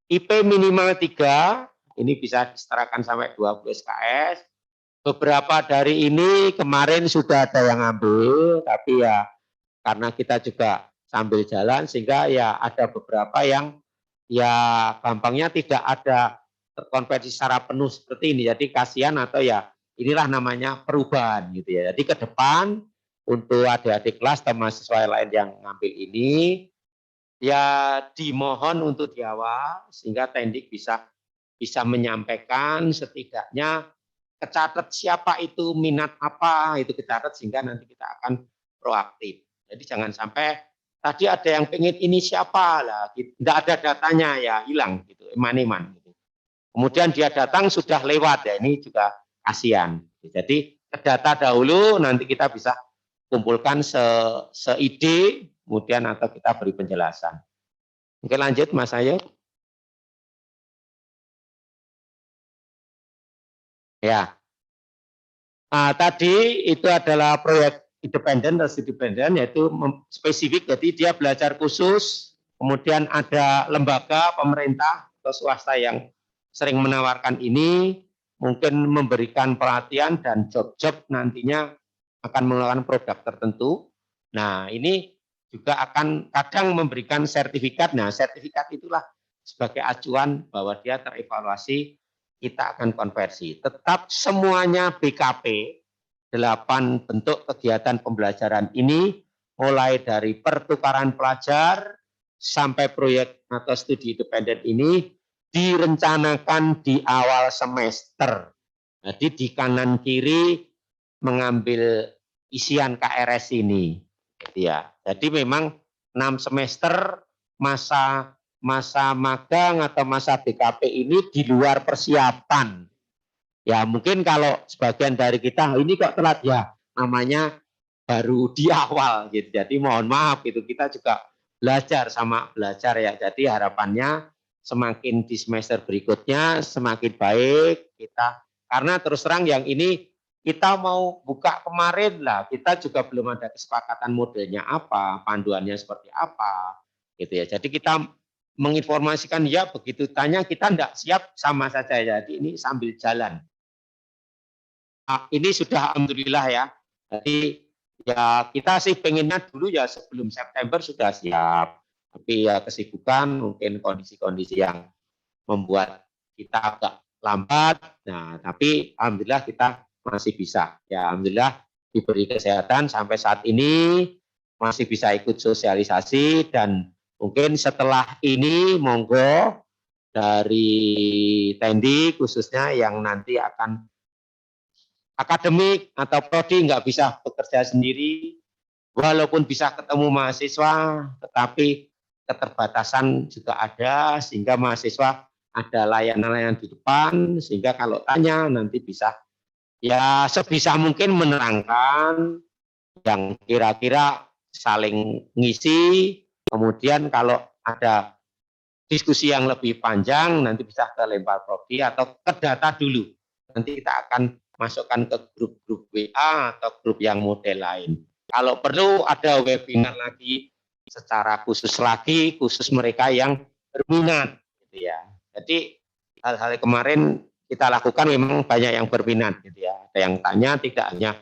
IP minimal 3, ini bisa disetarakan sampai 20 SKS. Beberapa dari ini kemarin sudah ada yang ambil, tapi ya karena kita juga sambil jalan sehingga ya ada beberapa yang ya gampangnya tidak ada terkonversi secara penuh seperti ini. Jadi kasihan atau ya inilah namanya perubahan gitu ya. Jadi ke depan untuk adik-adik kelas atau mahasiswa lain yang ngambil ini ya dimohon untuk di awal sehingga Tendik bisa menyampaikan setidaknya kecatat siapa itu minat apa itu kecatat sehingga nanti kita akan proaktif. Jadi jangan sampai tadi ada yang pengen ini siapa lah, tidak ada datanya ya hilang gitu, eman-eman. Gitu. Kemudian dia datang sudah lewat ya ini juga kasihan. Jadi ke data dahulu nanti kita bisa kumpulkan seide kemudian atau kita beri penjelasan. Oke lanjut Mas Ayu. Ya. Nah, tadi itu adalah proyek independen dan independen yaitu spesifik jadi dia belajar khusus, kemudian ada lembaga pemerintah atau swasta yang sering menawarkan ini, mungkin memberikan pelatihan dan job-job nantinya akan menggunakan produk tertentu. Nah, ini juga akan kadang memberikan sertifikat. Nah, sertifikat itulah sebagai acuan bahwa dia terevaluasi kita akan konversi. Tetap semuanya BKP, 8 bentuk kegiatan pembelajaran ini, mulai dari pertukaran pelajar sampai proyek atau studi independen ini direncanakan di awal semester. Jadi di kanan kiri mengambil isian KRS ini. Ya, jadi memang 6 semester masa magang atau masa BKP ini di luar persiapan. Ya mungkin kalau sebagian dari kita ini kok telat ya namanya baru di awal gitu. Jadi mohon maaf gitu kita juga belajar sama belajar ya. Jadi harapannya semakin di semester berikutnya semakin baik kita karena terus terang yang ini kita mau buka kemarin lah kita juga belum ada kesepakatan modelnya apa, panduannya seperti apa gitu ya. Jadi kita menginformasikan ya begitu tanya kita tidak siap sama saja jadi ini sambil jalan. Nah, ini sudah alhamdulillah ya. Jadi ya kita sih pengennya dulu ya sebelum September sudah siap. Tapi ya kesibukan mungkin kondisi-kondisi yang membuat kita agak lambat. Nah, tapi alhamdulillah kita masih bisa. Ya alhamdulillah diberi kesehatan sampai saat ini masih bisa ikut sosialisasi dan mungkin setelah ini monggo dari Tendi khususnya yang nanti akan akademik atau prodi nggak bisa bekerja sendiri, walaupun bisa ketemu mahasiswa, tetapi keterbatasan juga ada sehingga mahasiswa ada layanan-layanan di depan sehingga kalau tanya nanti bisa ya sebisa mungkin menerangkan yang kira-kira saling ngisi, kemudian kalau ada diskusi yang lebih panjang nanti bisa ke lempar prodi atau ke data dulu. Nanti kita akan masukkan ke grup-grup WA atau grup yang model lain. Kalau perlu ada webinar lagi secara khusus lagi, khusus mereka yang berminat. Gitu ya. Jadi hal-hal kemarin kita lakukan memang banyak yang berminat. Gitu ya. Ada yang tanya tidak hanya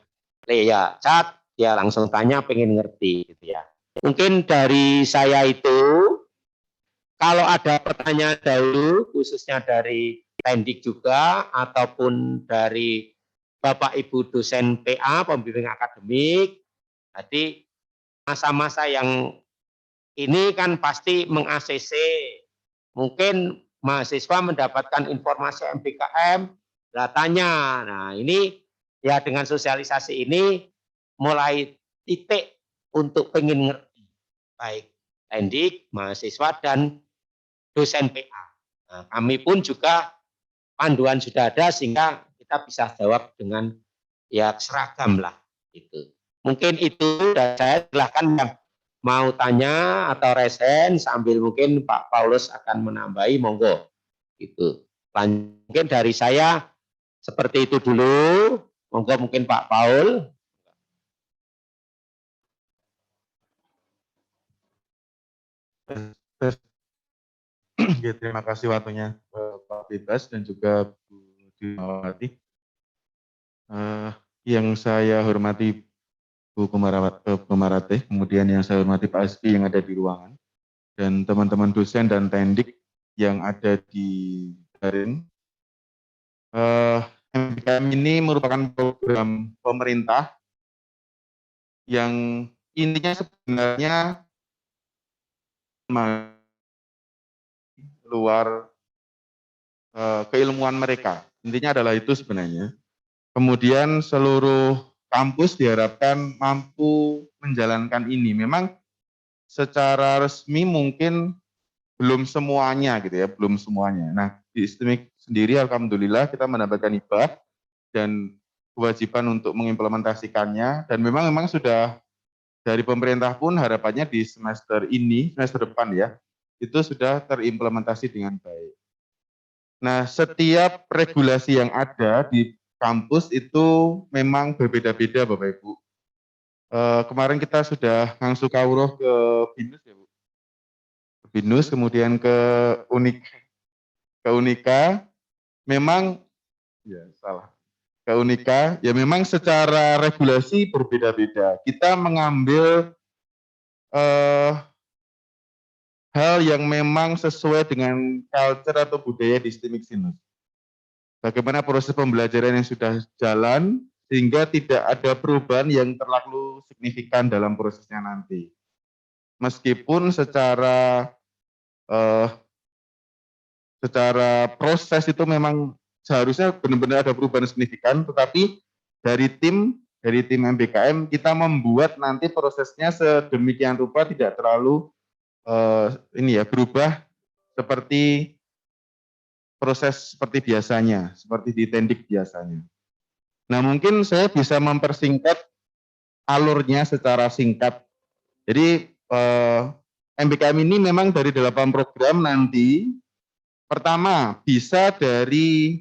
ya chat, dia langsung tanya pengen ngerti. Gitu ya. Mungkin dari saya itu kalau ada pertanyaan dahulu, khususnya dari Tendik juga, ataupun dari Bapak Ibu dosen PA, pembimbing akademik, jadi masa-masa yang ini kan pasti meng-ACC, mungkin mahasiswa mendapatkan informasi MBKM, tanya, nah ini ya dengan sosialisasi ini mulai titik untuk pengen ngerti, baik Tendik, mahasiswa, dan dosen PA. Nah, kami pun juga panduan sudah ada sehingga kita bisa jawab dengan ya seragam lah itu. Mungkin itu dan saya silahkan yang mau tanya atau resen sambil mungkin Pak Paulus akan menambahi monggo itu. Mungkin dari saya seperti itu dulu. Monggo mungkin Pak Paul. Tes. Ya, terima kasih waktunya Pak Bebas dan juga Bu Dimawati. Yang saya hormati Bu Komarate, kemudian yang saya hormati Pak Asbi yang ada di ruangan, dan teman-teman dosen dan tendik yang ada di daring. MBKM ini merupakan program pemerintah yang intinya sebenarnya luar keilmuan mereka. Intinya adalah itu sebenarnya. Kemudian seluruh kampus diharapkan mampu menjalankan ini. Memang secara resmi mungkin belum semuanya gitu ya, belum semuanya. Nah, di STIMIK sendiri alhamdulillah kita mendapatkan hibah dan kewajiban untuk mengimplementasikannya, dan memang sudah dari pemerintah pun harapannya di semester ini, semester depan ya, itu sudah terimplementasi dengan baik. Nah, setiap regulasi yang ada di kampus itu memang berbeda-beda Bapak Ibu. Kemarin kita sudah ngangsu kawruh ke BINUS ya Bu. Ke BINUS, kemudian ke Unika, memang ya salah. Ke Unika, ya memang secara regulasi berbeda-beda. Kita mengambil hal yang memang sesuai dengan culture atau budaya di STIMIK Sinus. Bagaimana proses pembelajaran yang sudah jalan, sehingga tidak ada perubahan yang terlalu signifikan dalam prosesnya nanti. Meskipun secara proses itu memang seharusnya benar-benar ada perubahan signifikan, tetapi dari tim MBKM kita membuat nanti prosesnya sedemikian rupa tidak terlalu berubah seperti proses seperti biasanya, seperti di tendik biasanya. Nah, mungkin saya bisa mempersingkat alurnya secara singkat. Jadi MBKM ini memang dari 8 program nanti. Pertama, bisa dari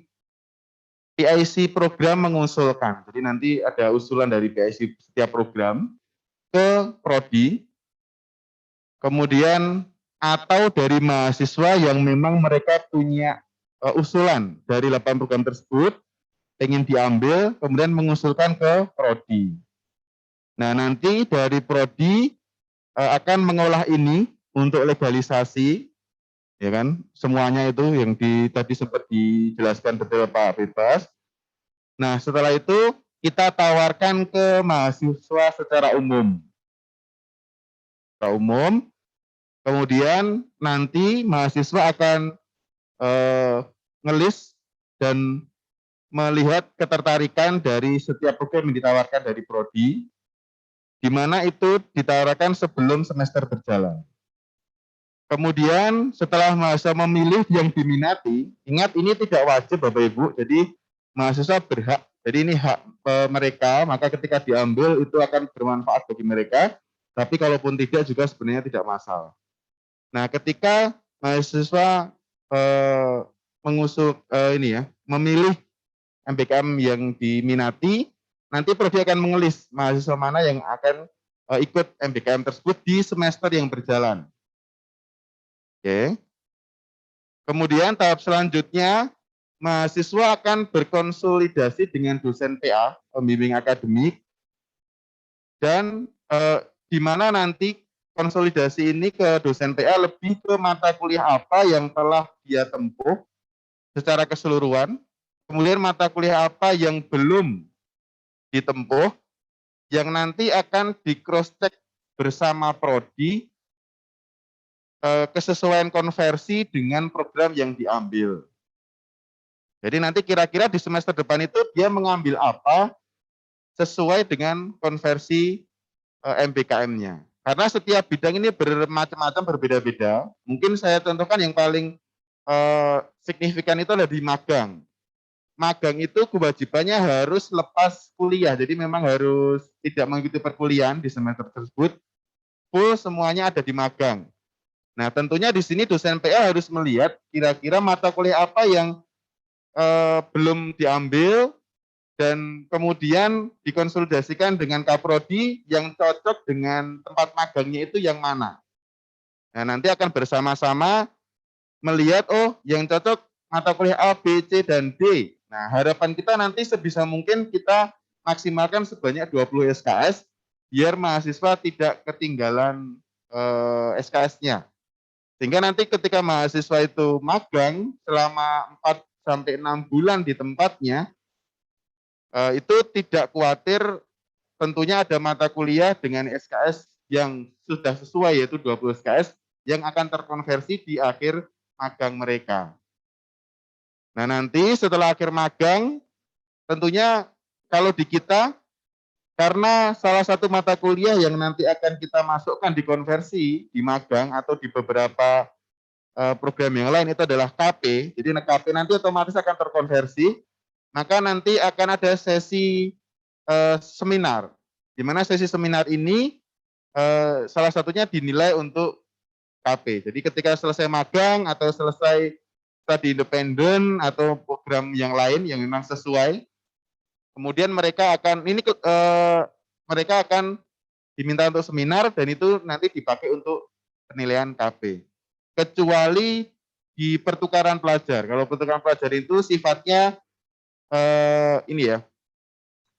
PIC program mengusulkan. Jadi nanti ada usulan dari PIC setiap program ke prodi. Kemudian atau dari mahasiswa yang memang mereka punya usulan dari 8 program tersebut, ingin diambil, kemudian mengusulkan ke prodi. Nah, nanti dari prodi akan mengolah ini untuk legalisasi, ya kan? Semuanya itu yang tadi sempat dijelaskan betul Pak Bebas. Nah, setelah itu kita tawarkan ke mahasiswa secara umum. Kemudian nanti mahasiswa akan ngelis dan melihat ketertarikan dari setiap program yang ditawarkan dari prodi, di mana itu ditawarkan sebelum semester berjalan. Kemudian setelah mahasiswa memilih yang diminati, ingat ini tidak wajib Bapak Ibu, jadi mahasiswa berhak, jadi ini hak mereka, maka ketika diambil itu akan bermanfaat bagi mereka, tapi kalaupun tidak juga sebenarnya tidak masalah. Nah, ketika mahasiswa memilih MBKM yang diminati, nanti prodi akan mengelis mahasiswa mana yang akan ikut MBKM tersebut di semester yang berjalan. Oke. Kemudian tahap selanjutnya, mahasiswa akan berkonsolidasi dengan dosen PA, pembimbing akademik, dan di mana nanti konsolidasi ini ke dosen PA lebih ke mata kuliah apa yang telah dia tempuh secara keseluruhan, kemudian mata kuliah apa yang belum ditempuh, yang nanti akan di cross check bersama prodi kesesuaian konversi dengan program yang diambil. Jadi nanti kira-kira di semester depan itu dia mengambil apa sesuai dengan konversi MBKM-nya. Karena setiap bidang ini bermacam-macam, berbeda-beda. Mungkin saya contohkan yang paling signifikan itu adalah di magang. Magang itu kewajibannya harus lepas kuliah, jadi memang harus tidak mengikuti perkuliahan di semester tersebut. Full semuanya ada di magang. Nah, tentunya di sini dosen PA harus melihat kira-kira mata kuliah apa yang belum diambil dan kemudian dikonsolidasikan dengan kaprodi yang cocok dengan tempat magangnya itu yang mana. Nah, nanti akan bersama-sama melihat, oh yang cocok mata kuliah A, B, C, dan D. Nah, harapan kita nanti sebisa mungkin kita maksimalkan sebanyak 20 SKS, biar mahasiswa tidak ketinggalan SKS-nya. Sehingga nanti ketika mahasiswa itu magang selama 4 sampai 6 bulan di tempatnya, itu tidak khawatir tentunya ada mata kuliah dengan SKS yang sudah sesuai, yaitu 20 SKS, yang akan terkonversi di akhir magang mereka. Nah, nanti setelah akhir magang, tentunya kalau di kita, karena salah satu mata kuliah yang nanti akan kita masukkan di konversi, di magang, atau di beberapa program yang lain itu adalah KP. Jadi KP nanti otomatis akan terkonversi, maka nanti akan ada sesi seminar. Di mana sesi seminar ini salah satunya dinilai untuk KP. Jadi ketika selesai magang atau selesai studi independen atau program yang lain yang memang sesuai, kemudian mereka akan mereka akan diminta untuk seminar dan itu nanti dipakai untuk penilaian KP. Kecuali di pertukaran pelajar. Kalau pertukaran pelajar itu sifatnya ini ya,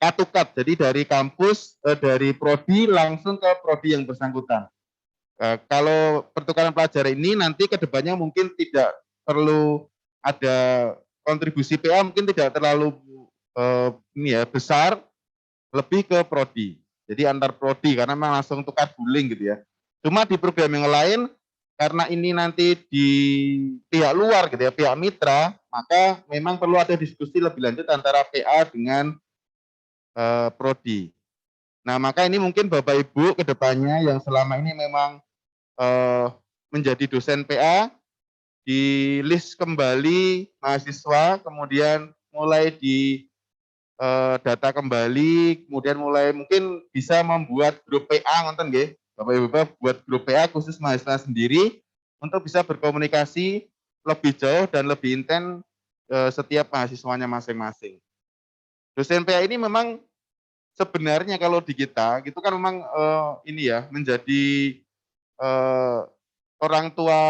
cut to cut. Jadi dari kampus, dari prodi langsung ke prodi yang bersangkutan. Kalau pertukaran pelajar ini nanti ke depannya mungkin tidak perlu ada kontribusi PA, mungkin tidak terlalu ini ya besar, lebih ke prodi. Jadi antar prodi karena memang langsung tukar guling gitu ya. Cuma di program yang lain karena ini nanti di pihak luar gitu ya, pihak mitra, maka memang perlu ada diskusi lebih lanjut antara PA dengan prodi. Nah, maka ini mungkin Bapak Ibu ke depannya yang selama ini memang menjadi dosen PA, di list kembali mahasiswa, kemudian mulai di data kembali, kemudian mulai mungkin bisa membuat grup PA, ngonten nggih, Bapak Ibu buat grup PA khusus mahasiswa sendiri untuk bisa berkomunikasi lebih jauh dan lebih intens setiap mahasiswanya masing-masing. Dosen PA ini memang sebenarnya kalau di kita, gitu kan memang ini ya menjadi orang tua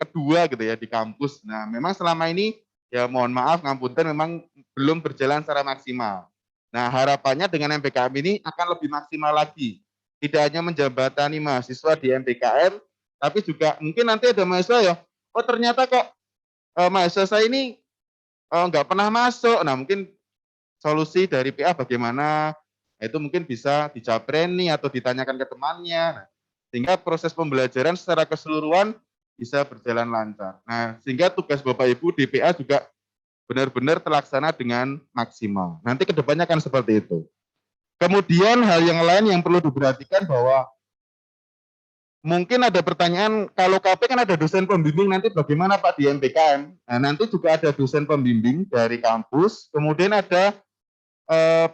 kedua gitu ya di kampus. Nah, memang selama ini ya mohon maaf ngapunten memang belum berjalan secara maksimal. Nah, harapannya dengan MBKM ini akan lebih maksimal lagi. Tidak hanya menjembatani mahasiswa di MBKM, tapi juga mungkin nanti ada mahasiswa ya, oh ternyata kok mahasiswa saya ini nggak pernah masuk. Nah, mungkin solusi dari PA bagaimana? Nah, itu mungkin bisa dijabreni atau ditanyakan ke temannya. Nah, sehingga proses pembelajaran secara keseluruhan bisa berjalan lancar. Nah, sehingga tugas Bapak Ibu di PA juga benar-benar terlaksana dengan maksimal. Nanti kedepannya akan seperti itu. Kemudian hal yang lain yang perlu diperhatikan bahwa mungkin ada pertanyaan, kalau KP kan ada dosen pembimbing, nanti bagaimana Pak di MBKM? Nah, nanti juga ada dosen pembimbing dari kampus, kemudian ada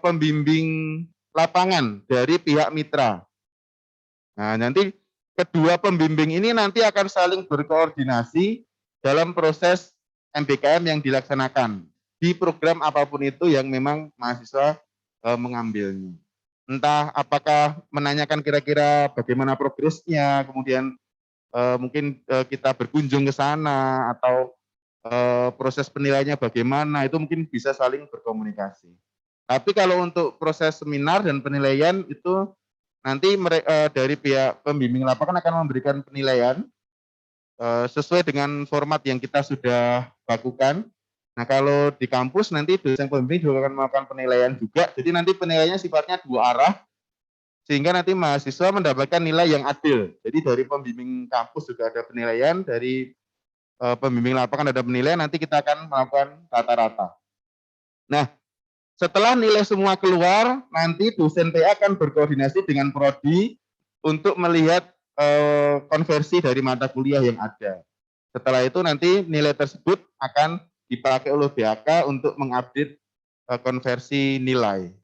pembimbing lapangan dari pihak mitra. Nah, nanti kedua pembimbing ini nanti akan saling berkoordinasi dalam proses MBKM yang dilaksanakan di program apapun itu yang memang mahasiswa mengambilnya. Entah apakah menanyakan kira-kira bagaimana progresnya, kemudian mungkin kita berkunjung ke sana atau proses penilaiannya bagaimana, itu mungkin bisa saling berkomunikasi. Tapi kalau untuk proses seminar dan penilaian itu nanti dari pihak pembimbing lapangan akan memberikan penilaian sesuai dengan format yang kita sudah lakukan. Nah, kalau di kampus nanti dosen pembimbing juga akan melakukan penilaian juga. Jadi nanti penilaiannya sifatnya dua arah, sehingga nanti mahasiswa mendapatkan nilai yang adil. Jadi dari pembimbing kampus juga ada penilaian, dari pembimbing lapangan ada penilaian, nanti kita akan melakukan rata-rata. Nah, setelah nilai semua keluar, nanti dosen PA akan berkoordinasi dengan prodi untuk melihat konversi dari mata kuliah yang ada. Setelah itu nanti nilai tersebut akan dipakai oleh BAK untuk mengupdate konversi nilai.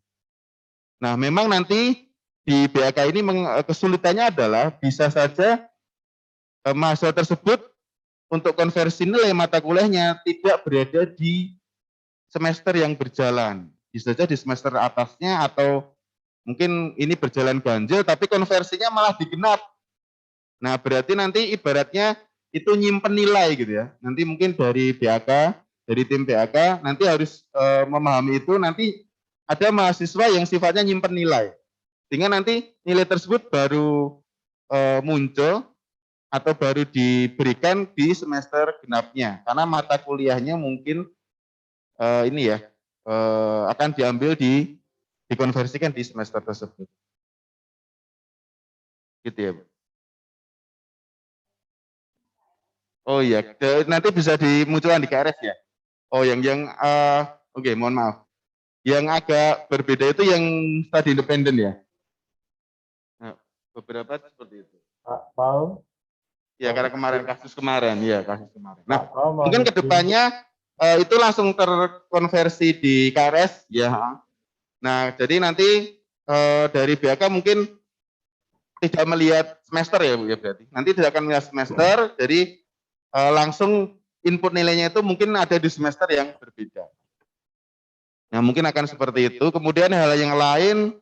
Nah, memang nanti di BAK ini kesulitannya adalah bisa saja mahasiswa tersebut untuk konversi nilai mata kuliahnya tidak berada di semester yang berjalan. Bisa saja di semester atasnya atau mungkin ini berjalan ganjil tapi konversinya malah digenap. Nah, berarti nanti ibaratnya itu nyimpen nilai gitu ya. Nanti mungkin dari BAK, dari tim BAK nanti harus memahami itu, nanti ada mahasiswa yang sifatnya nyimpen nilai. Sehingga nanti nilai tersebut baru muncul atau baru diberikan di semester genapnya. Karena mata kuliahnya mungkin ini ya akan diambil dikonversikan di semester tersebut. Gitu ya, Bu. Oh iya, nanti bisa dimunculkan di KRS ya. Oh yang oke, mohon maaf. Yang agak berbeda itu yang studi independen ya. Nah, beberapa seperti itu. Pak Paul, Ya karena kemarin kasus kemarin, ya kasus kemarin. Nah, Pak Paul mau mungkin izin. kedepannya itu langsung terkonversi di KRS ya. Nah, jadi nanti dari BAK mungkin tidak melihat semester ya Bu ya berarti. Nanti tidak akan melihat semester, jadi langsung input nilainya itu mungkin ada di semester yang berbeda. Nah, mungkin akan seperti itu. Kemudian hal yang lain,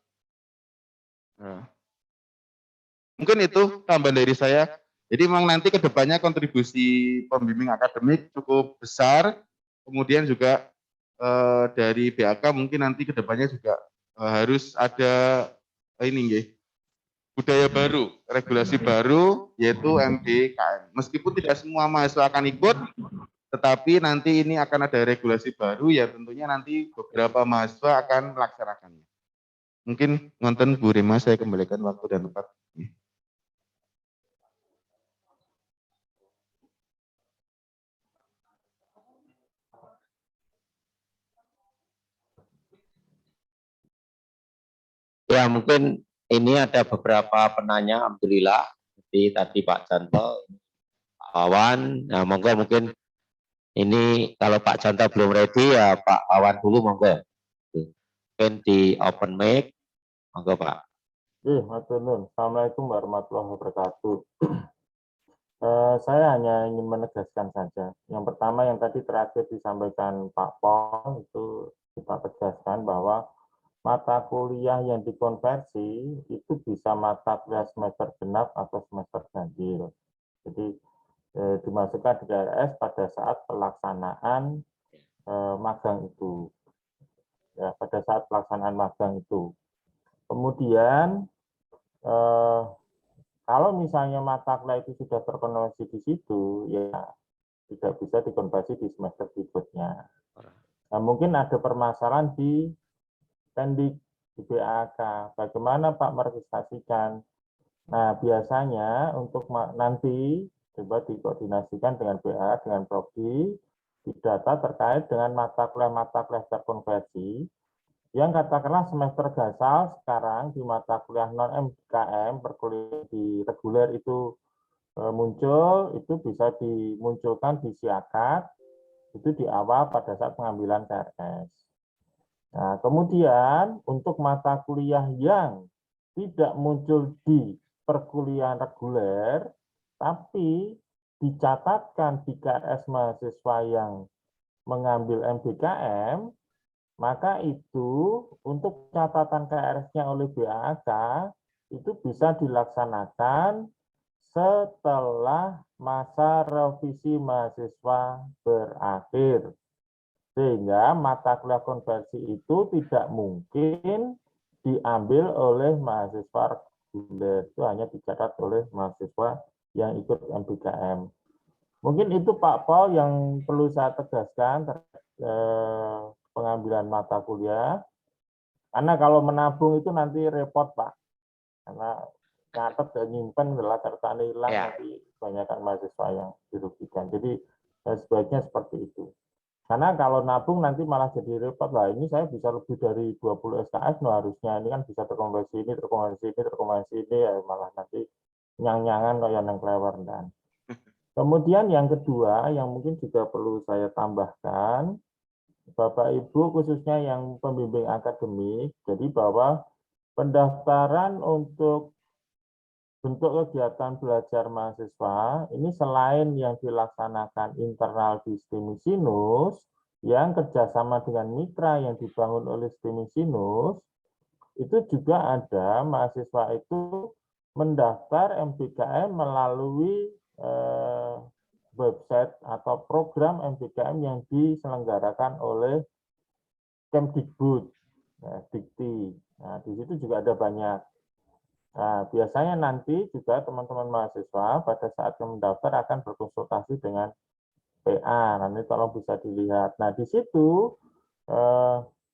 mungkin itu tambahan dari saya. Jadi memang nanti kedepannya kontribusi pembimbing akademik cukup besar. Kemudian juga dari BAK mungkin nanti kedepannya juga harus ada ini nggih, budaya baru, regulasi baru, yaitu MBKM. Meskipun tidak semua mahasiswa akan ikut, tetapi nanti ini akan ada regulasi baru, ya tentunya nanti beberapa mahasiswa akan melaksanakannya. Mungkin ngonten Bu Rima, saya kembalikan waktu dan tempat. Ya mungkin ini ada beberapa penanya, alhamdulillah. Jadi tadi Pak Janto, Pak Wawan, nah monggo mungkin ini kalau Pak Janto belum ready ya Pak Wawan dulu monggo. Mungkin di open mic, monggo Pak. Matur nuwun. Assalamualaikum warahmatullahi wabarakatuh. Saya hanya ingin menegaskan saja. Yang pertama yang tadi terakhir disampaikan Pak Pong itu kita tegaskan bahwa mata kuliah yang dikonversi itu bisa mata kuliah semester genap atau semester ganjil. Jadi dimasukkan di KRS pada saat pelaksanaan magang itu. Ya, pada saat pelaksanaan magang itu. Kemudian kalau misalnya mata kuliah itu sudah terkonversi di situ, ya tidak bisa dikonversi di semester berikutnya. Nah, mungkin ada permasalahan di pendik di BAK. Bagaimana Pak meregistrasikan? Nah, biasanya untuk nanti coba dikoordinasikan dengan BA, dengan Prodi, di data terkait dengan mata kuliah terkonversi, yang katakanlah semester gasal sekarang di mata kuliah non-MKM, perkuliahan di reguler itu muncul, itu bisa dimunculkan di siakat, itu di awal pada saat pengambilan KRS. Nah, kemudian untuk mata kuliah yang tidak muncul di perkuliahan reguler, tapi dicatatkan di KRS mahasiswa yang mengambil MBKM, maka itu untuk catatan KRS-nya oleh BAK itu bisa dilaksanakan setelah masa revisi mahasiswa berakhir. Sehingga mata kuliah konversi itu tidak mungkin diambil oleh mahasiswa reguler, itu hanya dicatat oleh mahasiswa yang ikut MBKM. Mungkin itu Pak Paul yang perlu saya tegaskan terkait pengambilan mata kuliah. Karena kalau menabung itu nanti repot Pak, karena nyatet dan nyimpen adalah cartanya hilang, nanti kebanyakan mahasiswa yang dirugikan. Jadi sebaiknya seperti itu. Karena kalau nabung nanti malah jadi repot lah. Ini saya bisa lebih dari 20 SKS, no harusnya ini kan bisa terkonversi ini, ya malah nanti nyang-nyangan kayak yang kelewar dan. Kemudian yang kedua yang mungkin juga perlu saya tambahkan, Bapak Ibu khususnya yang pembimbing akademik, jadi bahwa pendaftaran untuk bentuk kegiatan belajar mahasiswa ini selain yang dilaksanakan internal di STIMI-SINUS, yang kerjasama dengan mitra yang dibangun oleh STIMI-SINUS, itu juga ada mahasiswa itu mendaftar MBKM melalui website atau program MBKM yang diselenggarakan oleh Kemdikbud, Dikti. Nah, di situ juga ada banyak. Nah, biasanya nanti juga teman-teman mahasiswa pada saat mendaftar akan berkonsultasi dengan PA. Nanti tolong bisa dilihat. Nah, di situ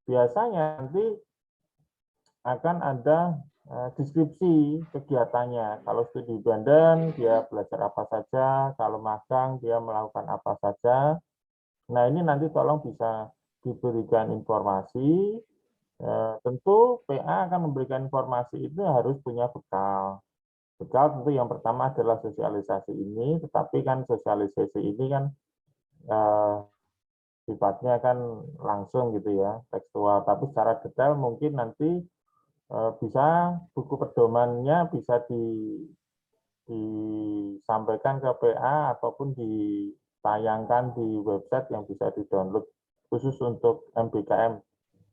biasanya nanti akan ada deskripsi kegiatannya. Kalau studi banding, dia belajar apa saja. Kalau magang, dia melakukan apa saja. Nah, ini nanti tolong bisa diberikan informasi. Tentu PA akan memberikan informasi itu harus punya bekal. Bekal tentu yang pertama adalah sosialisasi ini, tetapi kan sosialisasi ini kan sifatnya kan langsung gitu ya, tekstual. Tapi secara detail mungkin nanti bisa buku pedomannya bisa disampaikan ke PA ataupun ditayangkan di website yang bisa di-download khusus untuk MBKM.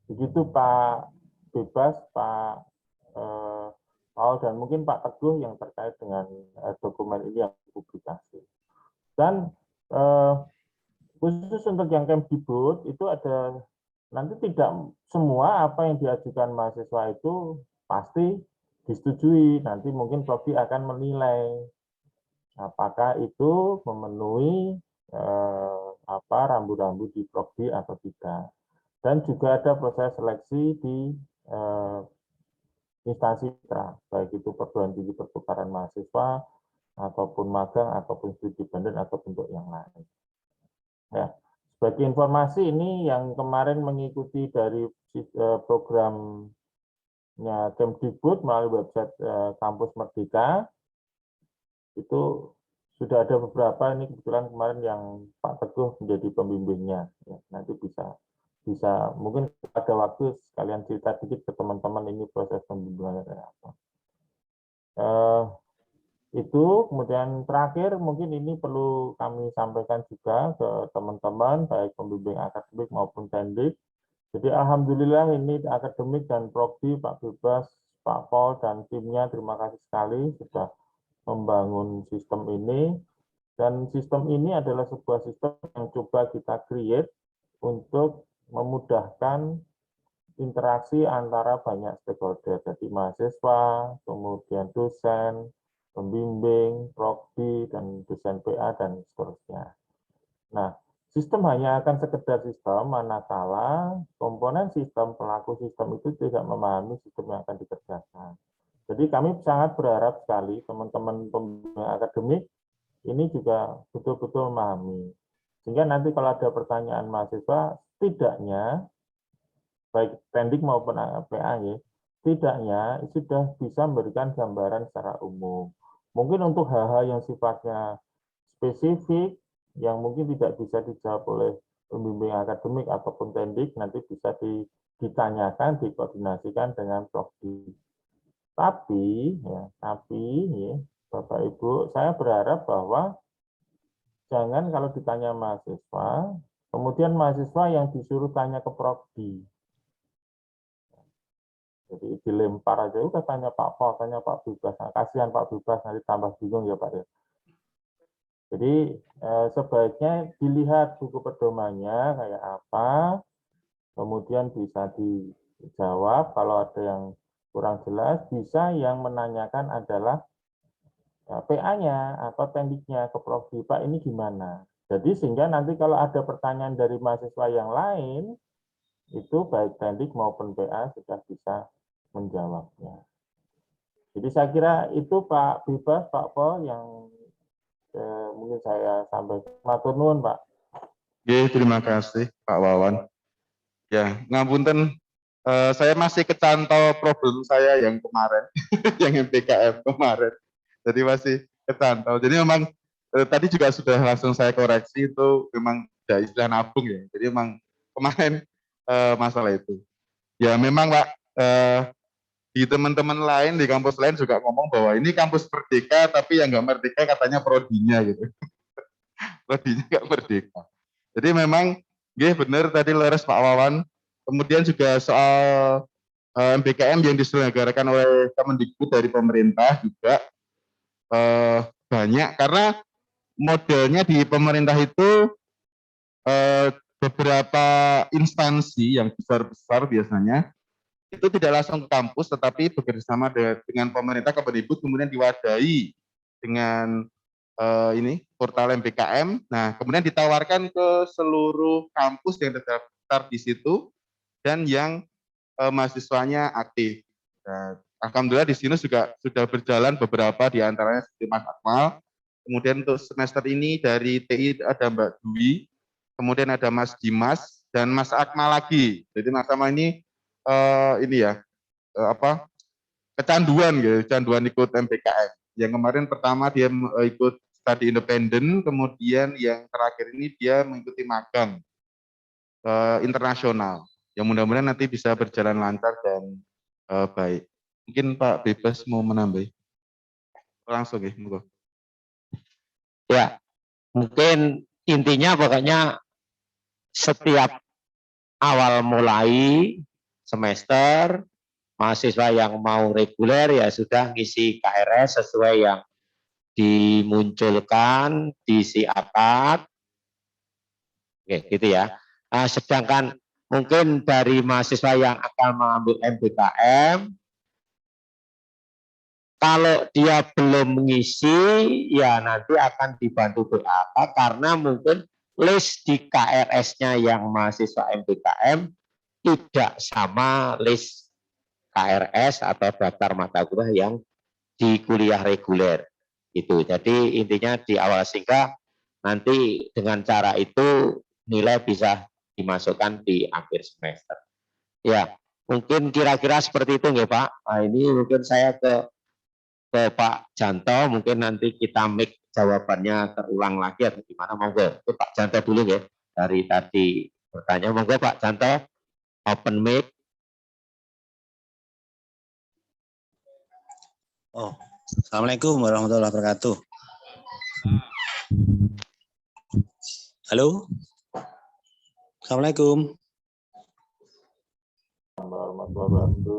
Begitu Pak Bebas, Pak Paul, dan mungkin Pak Teguh yang terkait dengan dokumen ini yang dipublikasi. Dan khusus untuk yang Kemdikbud itu ada, nanti tidak semua apa yang diajukan mahasiswa itu pasti disetujui. Nanti mungkin Prodi akan menilai apakah itu memenuhi rambu-rambu di Prodi atau tidak. Dan juga ada proses seleksi di instansi mitra, baik itu perguruan tinggi pertukaran mahasiswa, ataupun magang, ataupun studi banding, atau bentuk yang lain. Ya, sebagai informasi ini yang kemarin mengikuti dari programnya Kemdikbud melalui website Kampus Merdeka, itu sudah ada beberapa, ini kebetulan kemarin yang Pak Teguh menjadi pembimbingnya. Ya, nanti bisa mungkin ada waktu sekalian cerita dikit ke teman-teman ini proses pembimbingannya kayak apa. Itu kemudian terakhir mungkin ini perlu kami sampaikan juga ke teman-teman baik pembimbing akademik maupun tendik. Jadi alhamdulillah ini akademik dan prodi Pak Bebas, Pak Paul dan timnya terima kasih sekali sudah membangun sistem ini, dan sistem ini adalah sebuah sistem yang coba kita create untuk memudahkan interaksi antara banyak stakeholder, jadi mahasiswa, kemudian dosen, pembimbing, prodi, dan dosen PA, dan seterusnya. Nah, sistem hanya akan sekedar sistem manakala komponen sistem, pelaku sistem itu tidak memahami sistem yang akan dikerjakan. Jadi kami sangat berharap sekali teman-teman pembimbing akademik ini juga betul-betul memahami. Sehingga nanti kalau ada pertanyaan mahasiswa, setidaknya baik tendik maupun PA ya, setidaknya sudah bisa memberikan gambaran secara umum. Mungkin untuk hal-hal yang sifatnya spesifik, yang mungkin tidak bisa dijawab oleh pembimbing akademik ataupun tendik, nanti bisa ditanyakan, dikoordinasikan dengan prodi. Tapi ya, Bapak Ibu, saya berharap bahwa jangan kalau ditanya mahasiswa, kemudian mahasiswa yang disuruh tanya ke prodi. Jadi dilempar aja, udah tanya Pak Paul, tanya Pak Bebas. Nah, kasihan Pak Bebas, nanti tambah bingung ya Pak ya. Jadi sebaiknya dilihat buku pedomannya kayak apa, kemudian bisa dijawab. Kalau ada yang kurang jelas, bisa yang menanyakan adalah PA-nya atau tendiknya ke prodi, Pak ini gimana? Jadi sehingga nanti kalau ada pertanyaan dari mahasiswa yang lain, itu baik tendik maupun PA sudah bisa menjawabnya. Jadi saya kira itu Pak Bebas, Pak Paul yang mungkin saya sampaikan. Matur nuwun Pak. Oke, terima kasih Pak Wawan. Ya, ngapunten, saya masih kecantol problem saya yang kemarin, yang MPKM kemarin. Jadi masih kecantol. Jadi memang tadi juga sudah langsung saya koreksi, itu memang ada istilah nabung ya. Jadi memang kemarin masalah itu. Ya memang Pak, di teman-teman lain, di kampus lain juga ngomong bahwa ini kampus merdeka, tapi yang nggak merdeka katanya prodinya gitu. Prodinya nggak merdeka. Jadi memang, benar tadi leres Pak Wawan. Kemudian juga soal MBKM yang diselenggarakan oleh Kemendikbud dari pemerintah juga banyak, karena modelnya di pemerintah itu beberapa instansi yang besar-besar biasanya itu tidak langsung ke kampus, tetapi bekerjasama dengan pemerintah Kemendikbud, kemudian diwadahi dengan ini portal MBKM. Nah, kemudian ditawarkan ke seluruh kampus yang terdaftar di situ dan yang mahasiswanya aktif. Nah, alhamdulillah di sini juga sudah berjalan beberapa, di antaranya seperti Mas Akmal. Kemudian untuk semester ini dari TI ada Mbak Dwi, kemudian ada Mas Dimas dan Mas Akmal lagi. Jadi Mas Akmal ini kecanduan gitu, kecanduan ikut MBKM. Yang kemarin pertama dia ikut studi independen, kemudian yang terakhir ini dia mengikuti magang internasional. Yang mudah-mudahan nanti bisa berjalan lancar dan baik. Mungkin Pak Bebas mau menambah. Langsung ya, monggo. Ya, mungkin intinya pokoknya setiap awal mulai semester, mahasiswa yang mau reguler ya sudah ngisi KRS sesuai yang dimunculkan, diisi akad, oke, gitu ya. Sedangkan mungkin dari mahasiswa yang akan mengambil MBKM, kalau dia belum mengisi, ya nanti akan dibantu BAK karena mungkin list di KRS-nya yang mahasiswa MBKM tidak sama list KRS atau daftar mata kuliah yang di kuliah reguler. Gitu. Jadi intinya di awal sehingga nanti dengan cara itu nilai bisa dimasukkan di akhir semester. Ya, mungkin kira-kira seperti itu nggak Pak. Nah, ini mungkin saya ke Pak Janto, mungkin nanti kita mic jawabannya terulang lagi atau gimana, monggo. Itu Pak Janto dulu ya, dari tadi bertanya, monggo Pak Janto, open mic. Oh, Assalamualaikum warahmatullahi wabarakatuh. Halo, Assalamualaikum.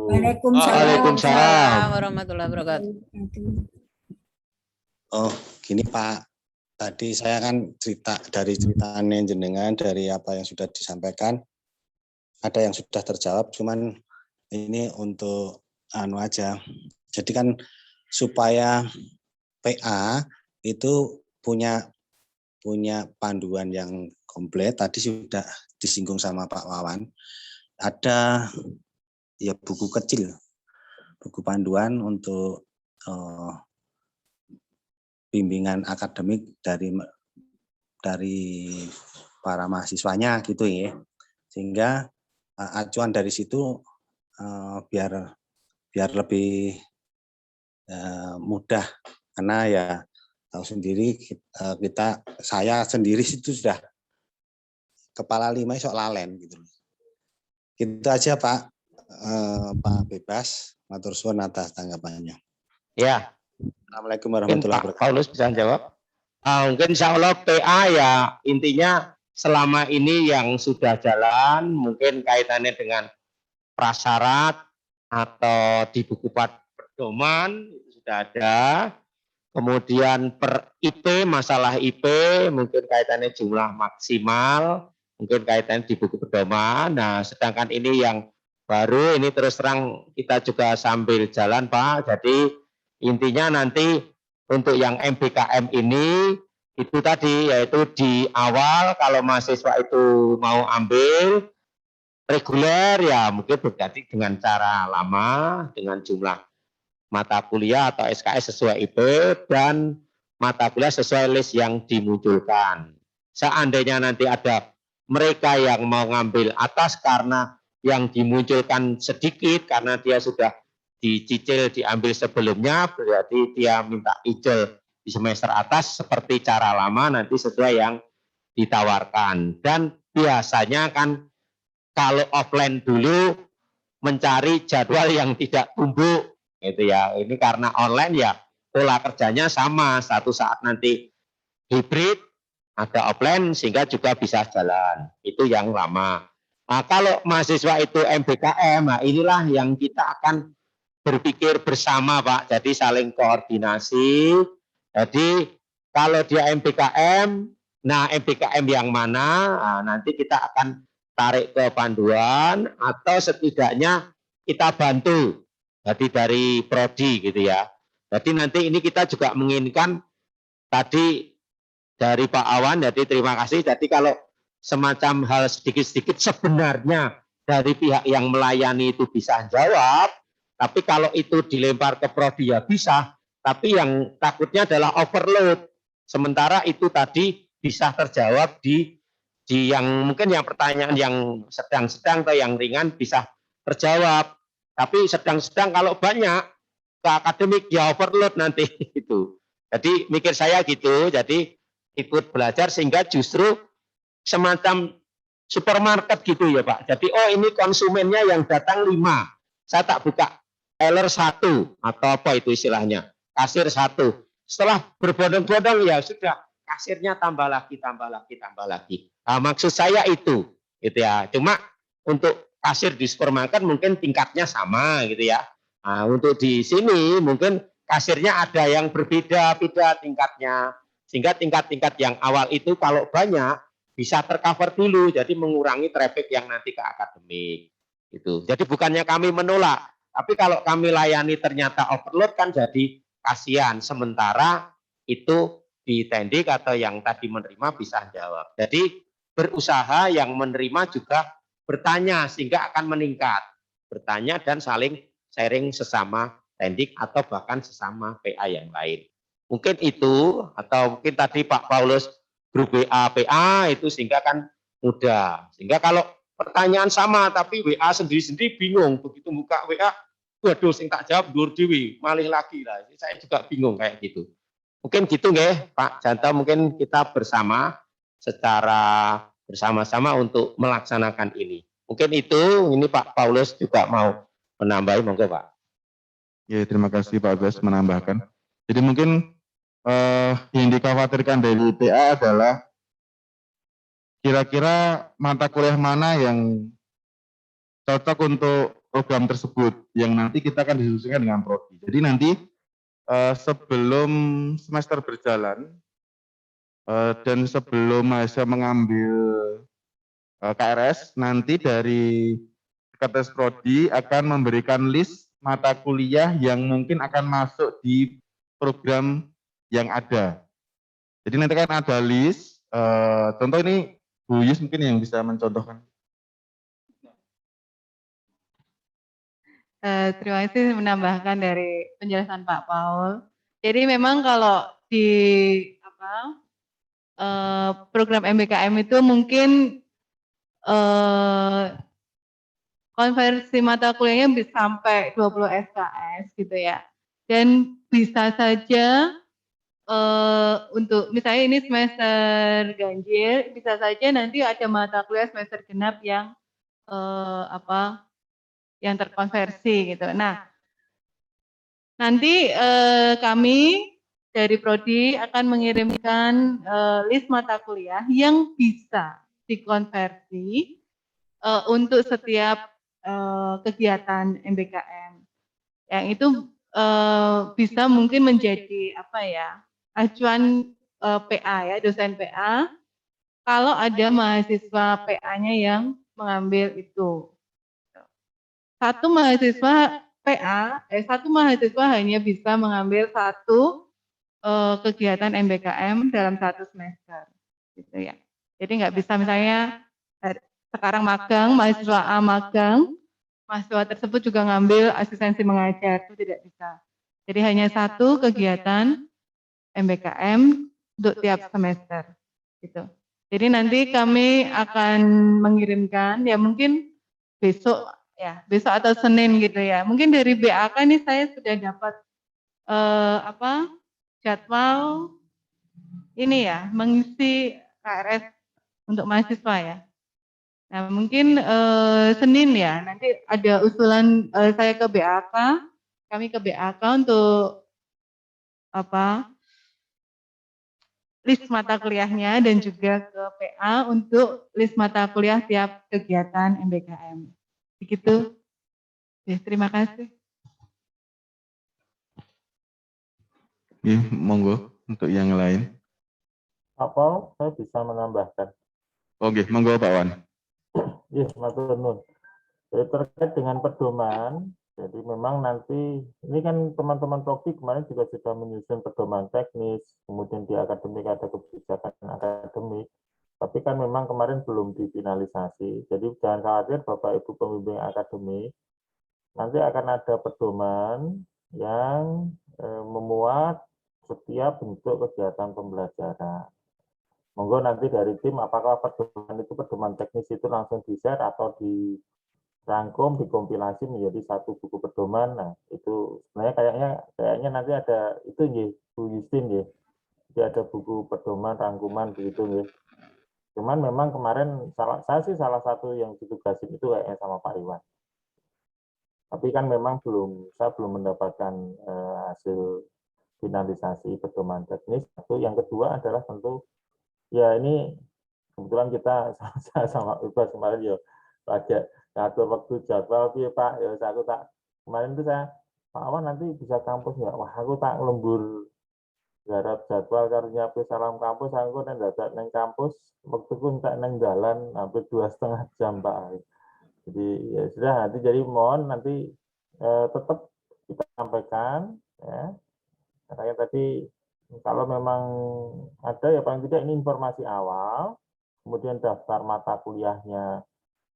Waalaikumsalam warahmatullahi wabarakatuh. Oh, gini Pak, tadi saya kan ceritanya jenengan dari apa yang sudah disampaikan, ada yang sudah terjawab, cuman ini untuk aja. Jadi kan supaya PA itu punya panduan yang komplit, tadi sudah disinggung sama Pak Wawan. Ada ya buku kecil, buku panduan untuk bimbingan akademik dari para mahasiswanya gitu ya, sehingga acuan dari situ biar lebih mudah, karena ya tahu sendiri saya sendiri itu sudah kepala 5 sok lalen gitu. Gitu aja Pak Bebas, matur suwun atas tanggapannya. Ya. Assalamualaikum warahmatullahi wabarakatuh. Pak Paulus bisa jawab. Mungkin insya Allah PA ya intinya selama ini yang sudah jalan mungkin kaitannya dengan prasyarat atau di buku pedoman sudah ada. Kemudian per IP, masalah IP mungkin kaitannya jumlah maksimal, mungkin kaitannya di buku pedoman. Nah, sedangkan ini yang baru, ini terus terang kita juga sambil jalan Pak. Jadi intinya nanti untuk yang MBKM ini itu tadi yaitu di awal kalau mahasiswa itu mau ambil reguler ya mungkin berganti dengan cara lama dengan jumlah mata kuliah atau SKS sesuai IP dan mata kuliah sesuai list yang dimunculkan. Seandainya nanti ada mereka yang mau ngambil atas karena yang dimunculkan sedikit karena dia sudah dicicil diambil sebelumnya, berarti dia minta ijol di semester atas seperti cara lama nanti sesuai yang ditawarkan. Dan biasanya kan kalau offline dulu mencari jadwal yang tidak tumbuk gitu ya. Ini karena online ya pola kerjanya sama, satu saat nanti hibrid ada offline sehingga juga bisa jalan. Itu yang lama. Nah, kalau mahasiswa itu MBKM, nah inilah yang kita akan berpikir bersama, Pak. Jadi saling koordinasi. Jadi kalau dia MBKM, nah MBKM yang mana? Nah, nanti kita akan tarik ke panduan atau setidaknya kita bantu. Jadi dari prodi gitu ya. Jadi nanti ini kita juga menginginkan tadi dari Pak Awan, jadi terima kasih. Jadi kalau semacam hal sedikit-sedikit sebenarnya dari pihak yang melayani itu bisa jawab, tapi kalau itu dilempar ke prodi ya bisa, tapi yang takutnya adalah overload. Sementara itu tadi bisa terjawab di yang mungkin yang pertanyaan yang sedang-sedang atau yang ringan bisa terjawab. Tapi sedang-sedang kalau banyak ke akademik ya overload nanti itu. Jadi mikir saya gitu, jadi ikut belajar sehingga justru semacam supermarket gitu ya Pak. Jadi oh ini konsumennya yang datang 5. Saya tak buka teller 1 atau apa itu istilahnya. Kasir 1. Setelah berbondong-bondong ya sudah kasirnya tambah lagi, tambah lagi, tambah lagi. Nah, maksud saya itu gitu ya. Cuma untuk kasir di supermarket mungkin tingkatnya sama gitu ya. Nah, untuk di sini mungkin kasirnya ada yang berbeda-beda tingkatnya. Sehingga tingkat-tingkat yang awal itu kalau banyak bisa tercover dulu, jadi mengurangi traffic yang nanti ke akademik. Itu. Jadi bukannya kami menolak, tapi kalau kami layani ternyata overload kan jadi kasihan. Sementara itu di tendik atau yang tadi menerima bisa jawab. Jadi berusaha yang menerima juga bertanya sehingga akan meningkat. Bertanya dan saling sharing sesama tendik atau bahkan sesama PA yang lain. Mungkin itu atau mungkin tadi Pak Paulus grup WA PA itu sehingga kan mudah. Sehingga kalau pertanyaan sama tapi WA sendiri-sendiri bingung, begitu buka WA, waduh sing tak jawab dur dewi, malih lagi lah. Saya juga bingung kayak gitu. Mungkin gitu nggih Pak Janto, mungkin kita bersama secara bersama-sama untuk melaksanakan ini. Mungkin itu, ini Pak Paulus juga mau menambahi, monggo Pak. Ya, terima kasih Pak Agus menambahkan. Jadi mungkin yang dikhawatirkan dari PA adalah kira-kira mata kuliah mana yang cocok untuk program tersebut yang nanti kita akan diskusikan dengan prodi. Jadi nanti sebelum semester berjalan dan sebelum mahasiswa mengambil KRS, nanti dari Sekretaris Prodi akan memberikan list mata kuliah yang mungkin akan masuk di program yang ada. Jadi nanti kan ada list, contoh ini Bu Yus mungkin yang bisa mencontohkan. Terima kasih menambahkan dari penjelasan Pak Paul. Jadi memang kalau di program MBKM itu mungkin konversi mata kuliahnya bisa sampai 20 SKS gitu ya. Dan bisa saja untuk misalnya ini semester ganjil, bisa saja nanti ada mata kuliah semester genap yang yang terkonversi gitu. Nah, nanti kami dari Prodi akan mengirimkan list mata kuliah yang bisa dikonversi untuk setiap kegiatan MBKM. Yang itu bisa mungkin menjadi acuan PA ya, dosen PA. Kalau ada mahasiswa PA-nya yang mengambil itu. Satu mahasiswa hanya bisa mengambil satu kegiatan MBKM dalam satu semester, gitu ya. Jadi nggak bisa misalnya sekarang magang, mahasiswa A magang, mahasiswa tersebut juga ngambil asistensi mengajar, itu tidak bisa. Jadi hanya satu kegiatan MBKM untuk tiap semester, gitu. Jadi nanti kami akan mengirimkan, ya mungkin besok atau Senin gitu ya. Mungkin dari BAK nih saya sudah dapat jadwal ini ya, mengisi KRS untuk mahasiswa ya. Nah mungkin Senin ya, nanti ada usulan saya ke BAK, kami ke BAK untuk list mata kuliahnya dan juga ke PA untuk list mata kuliah tiap kegiatan MBKM. Begitu. Ya, terima kasih. Monggo untuk yang lain. Pak Paul, saya bisa menambahkan. Oke, monggo Pak Wan. Iya, matur nuwun. Jadi terkait dengan pedoman, jadi memang nanti ini kan teman-teman Proki kemarin juga sudah menyusun pedoman teknis, kemudian di akademik ada kebijakan akademik, tapi kan memang kemarin belum difinalisasi. Jadi jangan khawatir Bapak Ibu pembimbing akademik, nanti akan ada pedoman yang memuat setiap bentuk kegiatan pembelajaran. Monggo nanti dari tim apakah pedoman itu pedoman teknis itu langsung di-share atau dirangkum, dikompilasi menjadi satu buku pedoman. Nah, itu sebenarnya kayaknya nanti ada itu nggih, Bu Justin nggih. Jadi ada buku pedoman rangkuman begitu nggih. Cuman memang kemarin saya sih salah satu yang ditugasin itu kayaknya sama Pak Iwan. Tapi kan memang saya belum mendapatkan hasil finalisasi pedoman teknis. Satu, yang kedua adalah tentu ya ini kebetulan kita sama Ibas kemarin ya lagi ngatur waktu jadwal ya Pak, ya aku tak kemarin itu saya Pak Awan nanti bisa kampus nggak? Wah aku tak lembur garap jadwal karunya salam kampus, aku neng dadak neng kampus waktu pun tak neng jalan hampir 2,5 jam Pak. Jadi ya sudah nanti jadi mohon nanti tetap kita sampaikan ya. Karena tadi kalau memang ada ya paling tidak ini informasi awal, kemudian daftar mata kuliahnya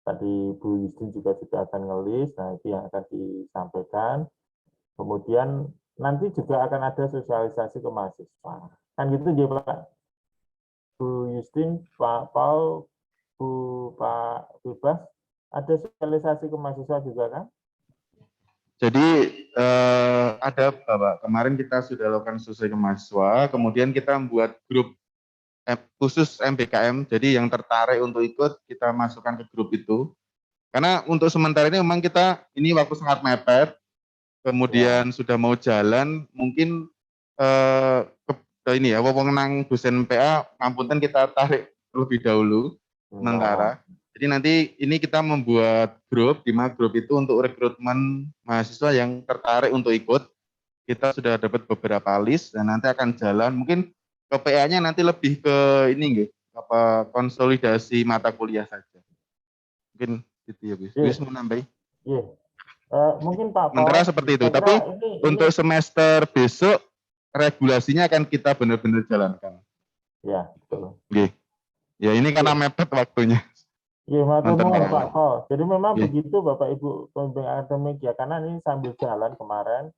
tadi Bu Yustin juga akan ngelis, nah itu yang akan disampaikan. Kemudian nanti juga akan ada sosialisasi ke mahasiswa. Kan gitu ya Pak Bu Yustin, Pak Paul, Pak Bebas, ada sosialisasi ke mahasiswa juga kan? Jadi ada Bapak, kemarin kita sudah lakukan sosialisasi ke mahasiswa, kemudian kita membuat grup khusus MBKM, jadi yang tertarik untuk ikut kita masukkan ke grup itu. Karena untuk sementara ini memang kita ini waktu sangat mepet, kemudian sudah mau jalan, mungkin ini ya, wewenang dosen PA, ngapunten kita tarik terlebih dahulu, sementara. Jadi nanti ini kita membuat grup, di mana grup itu untuk rekrutmen mahasiswa yang tertarik untuk ikut. Kita sudah dapat beberapa list dan nanti akan jalan. Mungkin ke PA-nya nanti lebih ke ini nggih, apa konsolidasi mata kuliah saja. Mungkin gitu ya, Bis. Bis mau nambahin? Iya. Mungkin Pak Sementara Paul, seperti itu. Tapi untuk semester besok regulasinya akan kita benar-benar jalankan. Ya, betul. Oke. Ya ini karena mepet waktunya. Iya, matur nuwun Pak Paul. Jadi memang Oke. begitu Bapak Ibu pembimbing akademik ya, karena ini sambil jalan kemarin,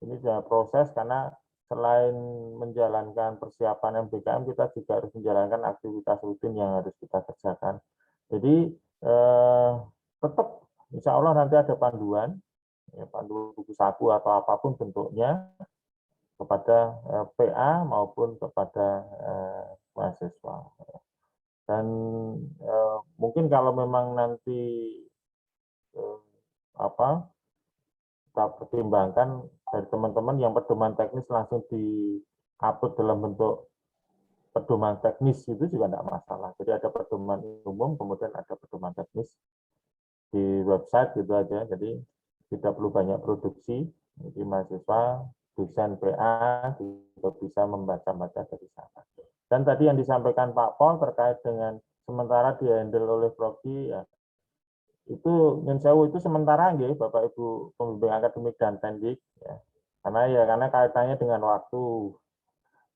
ini sudah proses karena selain menjalankan persiapan MBKM, kita juga harus menjalankan aktivitas rutin yang harus kita kerjakan. Jadi tetap insya Allah nanti ada panduan, ya, panduan buku saku atau apapun bentuknya kepada PA maupun kepada mahasiswa. Dan mungkin kalau memang nanti kita pertimbangkan dari teman-teman yang pedoman teknis langsung di-upload dalam bentuk pedoman teknis itu juga tidak masalah. Jadi ada pedoman umum, kemudian ada pedoman teknis di website gitu aja. Jadi tidak perlu banyak produksi. Jadi mahasiswa, dosen PA juga bisa membaca-baca dari sana. Dan tadi yang disampaikan Pak Paul terkait dengan sementara di-handle oleh Proki, ya, itu Nyensewu itu sementara nggih Bapak Ibu pembimbing akademik dan tendik ya. Karena kaitannya dengan waktu.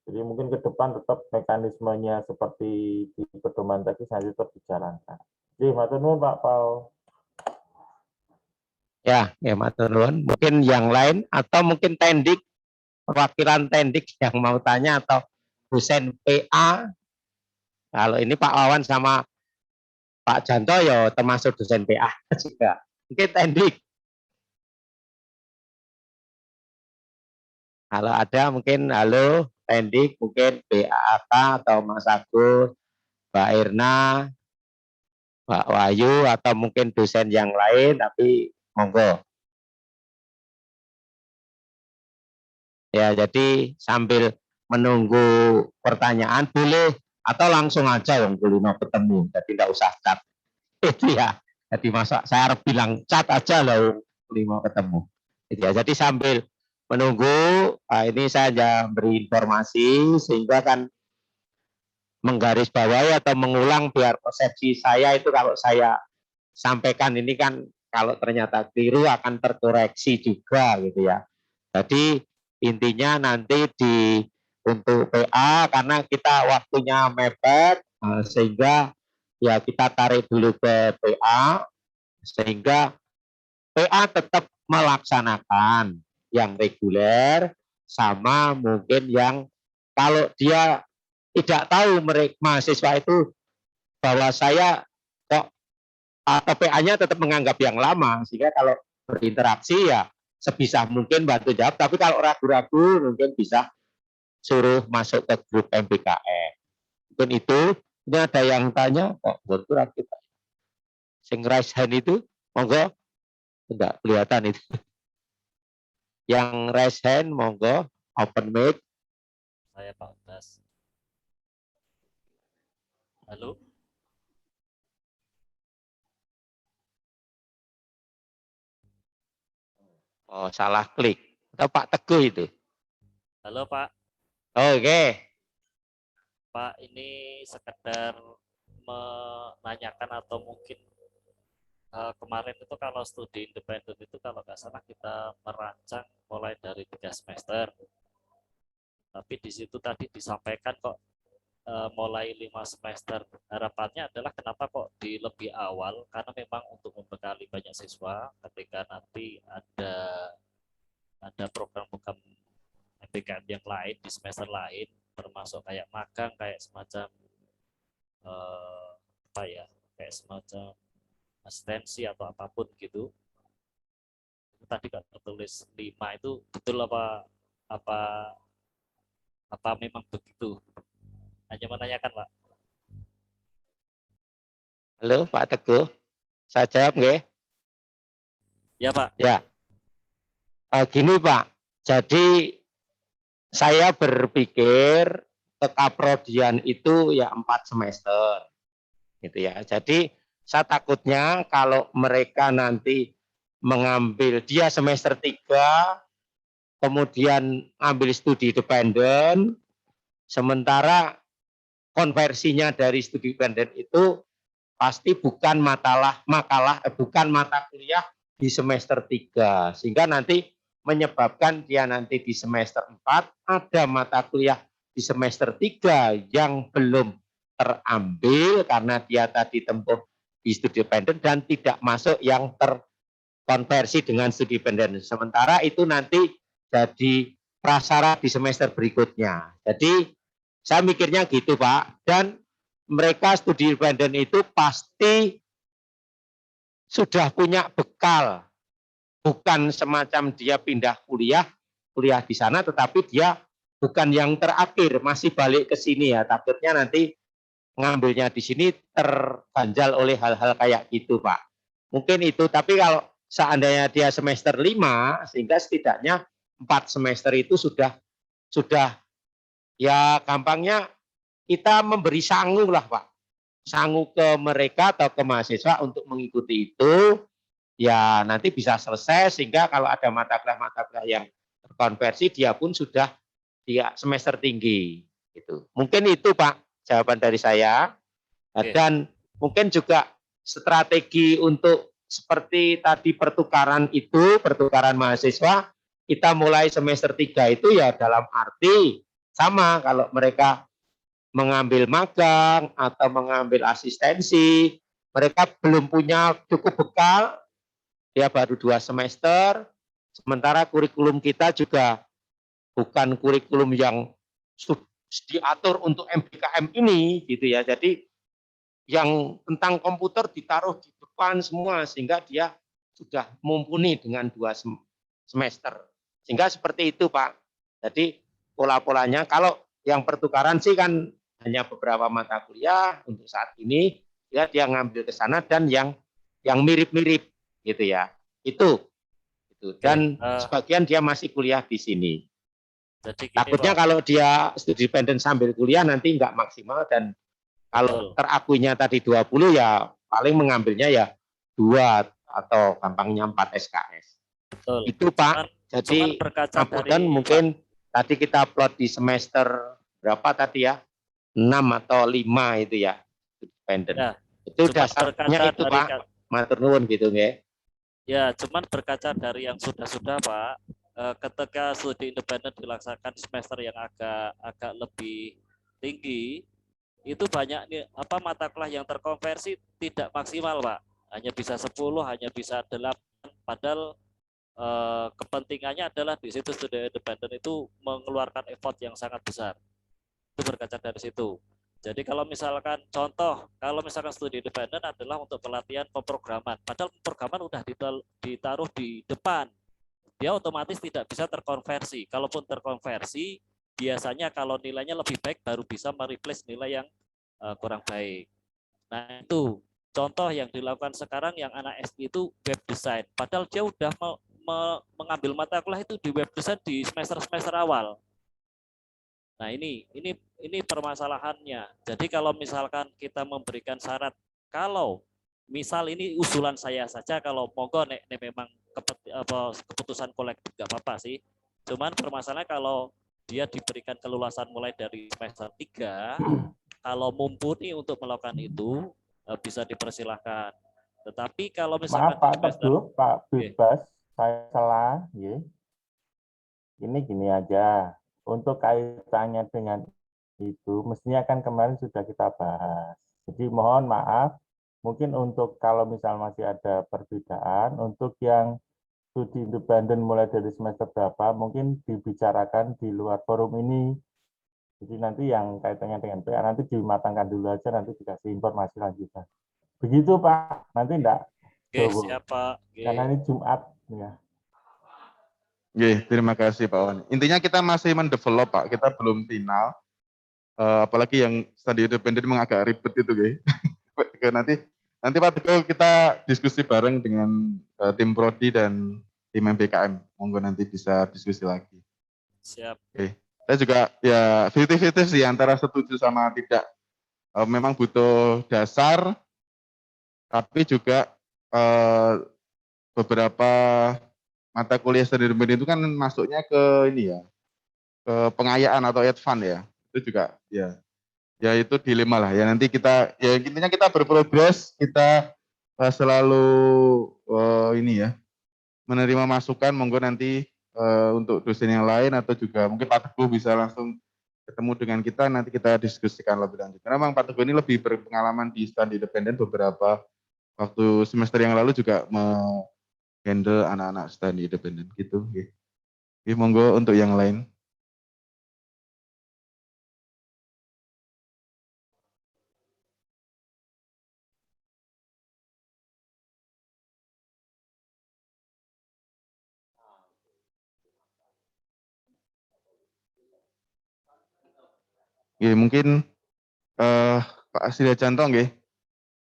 Jadi mungkin ke depan tetap mekanismenya seperti di pedoman tadi nanti tetap dijalankan. Jadi matur nuwun Pak Paul. Ya, matur nuwun. Mungkin yang lain atau mungkin tendik, perwakilan tendik yang mau tanya atau dosen PA. Kalau ini Pak Wawan sama Pak Janto ya termasuk dosen PA juga. Mungkin tendik. Kalau ada mungkin halo tendik, mungkin PAK atau Mas Agus, Mbak Irna, Mbak Wahyu atau mungkin dosen yang lain, tapi monggo. Ya, jadi sambil menunggu pertanyaan boleh atau langsung aja Wong Kulino ketemu. Jadi tidak usah chat. Itu ya. Jadi masa saya harus bilang chat aja lah Wong Kulino ketemu. Itu ya. Jadi sambil menunggu, ini saya aja beri informasi sehingga kan menggarisbawahi atau mengulang biar persepsi saya itu kalau saya sampaikan ini kan kalau ternyata keliru akan terkoreksi juga gitu ya. Jadi intinya nanti untuk PA karena kita waktunya mepet sehingga ya kita tarik dulu ke PA sehingga PA tetap melaksanakan yang reguler sama mungkin yang kalau dia tidak tahu mereka mahasiswa itu bahwa saya kok atau PA-nya tetap menganggap yang lama sehingga kalau berinteraksi ya sebisa mungkin bantu jawab tapi kalau ragu-ragu mungkin bisa suruh masuk ke grup MBKM. Mungkin itu ini ada yang tanya kok betul kita sing raise hand itu monggo enggak kelihatan itu. Yang raise hand monggo open mic. Saya Pak Das. Halo. Oh, salah klik. Atau Pak Teguh itu. Halo Pak. Oke. Pak, ini sekedar menanyakan atau mungkin kemarin itu kalau studi independen itu kalau nggak salah kita merancang mulai dari 3 semester. Tapi di situ tadi disampaikan kok mulai 5 semester. Harapannya adalah kenapa kok di lebih awal karena memang untuk membekali banyak siswa ketika nanti ada program-program MBKM yang lain di semester lain termasuk kayak magang kayak semacam kayak semacam asistensi atau apapun gitu. Tadi kan tertulis 5 itu betul apa memang begitu? Hanya menanyakan Pak. Halo Pak Teguh. Saya jawab nggih? Ya Pak. Ya. Gini Pak. Jadi saya berpikir kekaprodian itu ya 4 semester. Gitu ya. Jadi saya takutnya kalau mereka nanti mengambil dia semester 3 kemudian ambil studi independen sementara konversinya dari studi independen itu pasti bukan bukan mata kuliah di semester 3 sehingga nanti menyebabkan dia nanti di semester 4 ada mata kuliah di semester 3 yang belum terambil karena dia tadi tempuh di studi independen dan tidak masuk yang terkonversi dengan studi independen. Sementara itu nanti jadi prasyarat di semester berikutnya. Jadi saya mikirnya gitu Pak, dan mereka studi independen itu pasti sudah punya bekal, bukan semacam dia pindah kuliah di sana, tetapi dia bukan yang terakhir, masih balik ke sini ya. Takutnya nanti ngambilnya di sini terganjal oleh hal-hal kayak gitu Pak. Mungkin itu, tapi kalau seandainya dia semester 5, sehingga setidaknya 4 semester itu sudah ya gampangnya kita memberi sangu lah Pak. Sangu ke mereka atau ke mahasiswa untuk mengikuti itu, ya nanti bisa selesai sehingga kalau ada mata kuliah yang terkonversi dia pun sudah dia semester tinggi. Gitu. Mungkin itu Pak jawaban dari saya. Dan mungkin juga strategi untuk seperti tadi pertukaran mahasiswa, kita mulai semester 3 itu ya dalam arti sama kalau mereka mengambil magang atau mengambil asistensi, mereka belum punya cukup bekal, dia baru 2 semester, sementara kurikulum kita juga bukan kurikulum yang diatur untuk MBKM ini, gitu ya. Jadi yang tentang komputer ditaruh di depan semua, sehingga dia sudah mumpuni dengan 2 semester. Sehingga seperti itu Pak. Jadi pola-polanya, kalau yang pertukaran sih kan hanya beberapa mata kuliah untuk saat ini ya dia ngambil ke sana dan yang mirip-mirip gitu ya. Itu. Dan sebagian dia masih kuliah di sini. Jadi gini Takutnya Pak, kalau dia studi dependen sambil kuliah nanti nggak maksimal, dan kalau betul. terakuinya tadi 20 ya paling mengambilnya ya 2 atau gampangnya 4 SKS. Betul. Itu Cuman, Pak. Jadi berkaca ngapunten dari Pak, mungkin tadi kita upload di semester berapa tadi ya? 6 atau 5 itu ya, dependen. ya, Itu cuman dasarnya berkaca itu dari Pak. Matur nuwun gitu nggih. ya, cuman berkaca dari yang sudah-sudah Pak, ketika studi independen dilaksanakan semester yang agak lebih tinggi, itu banyak nih apa mata kuliah yang terkonversi tidak maksimal Pak. Hanya bisa 10, hanya bisa 8, padahal kepentingannya adalah di situ studi independen itu mengeluarkan effort yang sangat besar. Itu berkaca dari situ. Jadi kalau misalkan contoh, kalau misalkan studi independen adalah untuk pelatihan pemrograman, padahal pemrograman udah ditaruh di depan, dia otomatis tidak bisa terkonversi. Kalaupun terkonversi, biasanya kalau nilainya lebih baik baru bisa mereplace nilai yang kurang baik. Nah itu contoh yang dilakukan sekarang yang anak SI itu web design, padahal dia udah mengambil mata kuliah itu di web design di semester awal. Nah ini permasalahannya. Jadi kalau misalkan kita memberikan syarat, kalau misal ini usulan saya saja, kalau monggo nek memang keputusan kolektif nggak apa-apa sih. Cuman permasalahannya kalau dia diberikan kelulusan mulai dari semester 3, kalau mumpuni untuk melakukan itu bisa dipersilahkan. Tetapi kalau misalkan Maaf Pak Teguh, Pak Oke. Bibas, saya salah. Ini gini aja, untuk kaitannya dengan itu, mestinya kan kemarin sudah kita bahas. Jadi mohon maaf, mungkin untuk kalau misal masih ada perbedaan, untuk yang studi independen mulai dari semester berapa, mungkin dibicarakan di luar forum ini. Jadi nanti yang kaitannya dengan PA nanti dimatangkan dulu aja, nanti dikasih informasi lanjutan. Begitu Pak, nanti enggak Oke, Jowo. siapa? Karena ini Jumat ya. Oke, terima kasih Pak Wan. Intinya kita masih mendevelop Pak, kita belum final. Apalagi yang studi independen memang agak ribet itu, guys. nanti Pak Teguh kita diskusi bareng dengan tim Prodi dan tim MBKM. Monggo nanti bisa diskusi lagi. Siap. Oke. Saya juga ya 50-50 sih antara setuju sama tidak. Memang butuh dasar, tapi juga beberapa mata kuliah studi independen itu kan masuknya ke ini ya, ke pengayaan atau advance ya. Itu juga ya itu dilema lah ya. Nanti kita ya intinya kita berprogres, kita selalu ini ya menerima masukan. Monggo nanti untuk dosen yang lain atau juga mungkin Pak Teguh bisa langsung ketemu dengan kita, nanti kita diskusikan lebih lanjut. Karena memang Pak Teguh ini lebih berpengalaman di studi independen, beberapa waktu semester yang lalu juga handle anak-anak studi independen gitu. Oke, monggo untuk yang lain. Oke, mungkin Pak Asria Janto nggih.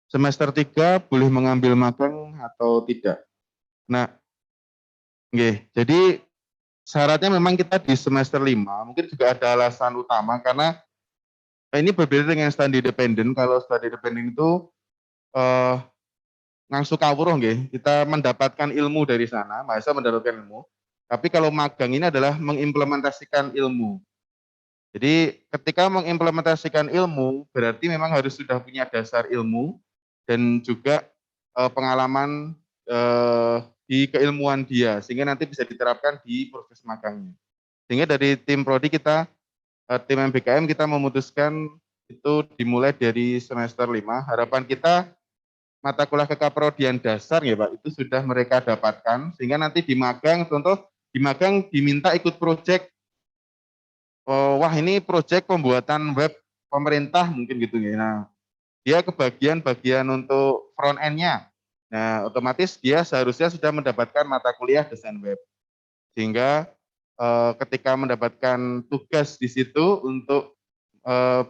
Semester 3 boleh mengambil magang atau tidak? Nah, nggih. Jadi syaratnya memang kita di semester 5, mungkin juga ada alasan utama karena ini berbeda dengan studi independen. Kalau studi independen itu ngangsu kawruh nggih, kita mendapatkan ilmu dari sana, mahasiswa mendapatkan ilmu. Tapi kalau magang ini adalah mengimplementasikan ilmu. Jadi ketika mengimplementasikan ilmu, berarti memang harus sudah punya dasar ilmu dan juga pengalaman di keilmuan dia, sehingga nanti bisa diterapkan di proses magangnya. Sehingga dari tim Prodi kita, tim MBKM kita memutuskan itu dimulai dari semester 5. Harapan kita mata kuliah kekaprodian dasar ya Pak, itu sudah mereka dapatkan, sehingga nanti di magang, contoh di magang diminta ikut proyek, wah ini proyek pembuatan web pemerintah mungkin gitu ya. Nah, dia kebagian bagian untuk front end-nya. Nah, otomatis dia seharusnya sudah mendapatkan mata kuliah desain web. Sehingga ketika mendapatkan tugas di situ untuk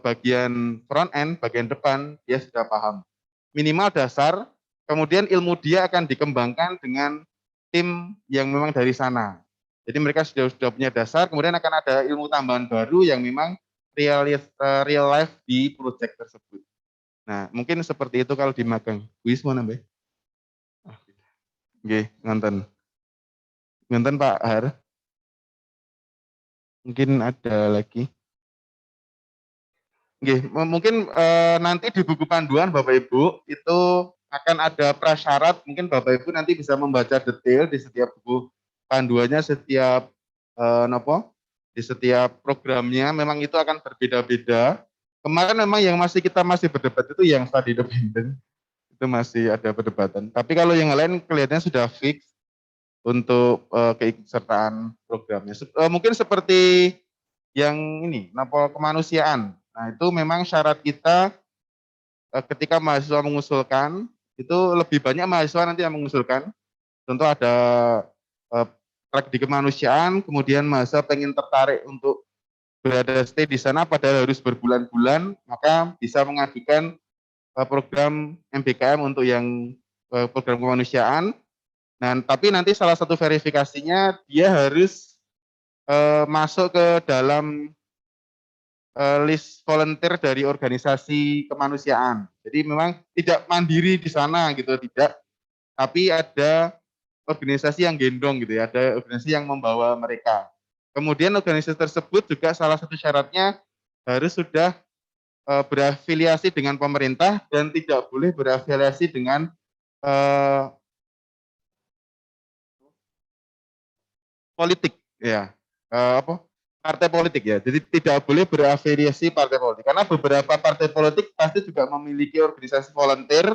bagian front end, bagian depan, dia sudah paham. Minimal dasar, kemudian ilmu dia akan dikembangkan dengan tim yang memang dari sana. Jadi mereka sudah punya dasar, kemudian akan ada ilmu tambahan baru yang memang real life di proyek tersebut. Nah, mungkin seperti itu kalau di magang. Wis mau nambah? Oke, nonton. Nonton Pak Har. Mungkin ada lagi. Oke, mungkin nanti di buku panduan Bapak Ibu itu akan ada prasyarat, mungkin Bapak Ibu nanti bisa membaca detail di setiap buku panduannya, setiap di setiap programnya memang itu akan berbeda-beda. Kemarin memang yang kita masih berdebat itu yang study dependent, itu masih ada perdebatan. Tapi kalau yang lain kelihatannya sudah fix untuk keikutsertaan programnya. Mungkin seperti yang ini, kemanusiaan. Nah, itu memang syarat kita ketika mahasiswa mengusulkan, itu lebih banyak mahasiswa nanti yang mengusulkan. Tentu ada track di kemanusiaan, kemudian mahasiswa pengen tertarik untuk berada stay di sana padahal harus berbulan-bulan, maka bisa mengajukan program MBKM untuk yang program kemanusiaan. Nah, tapi nanti salah satu verifikasinya dia harus masuk ke dalam list volunteer dari organisasi kemanusiaan. Jadi memang tidak mandiri di sana gitu, tidak. Tapi ada organisasi yang gendong gitu ya, ada organisasi yang membawa mereka. Kemudian organisasi tersebut juga salah satu syaratnya harus sudah berafiliasi dengan pemerintah dan tidak boleh berafiliasi dengan politik ya. Partai politik ya. Jadi tidak boleh berafiliasi partai politik. Karena beberapa partai politik pasti juga memiliki organisasi volunteer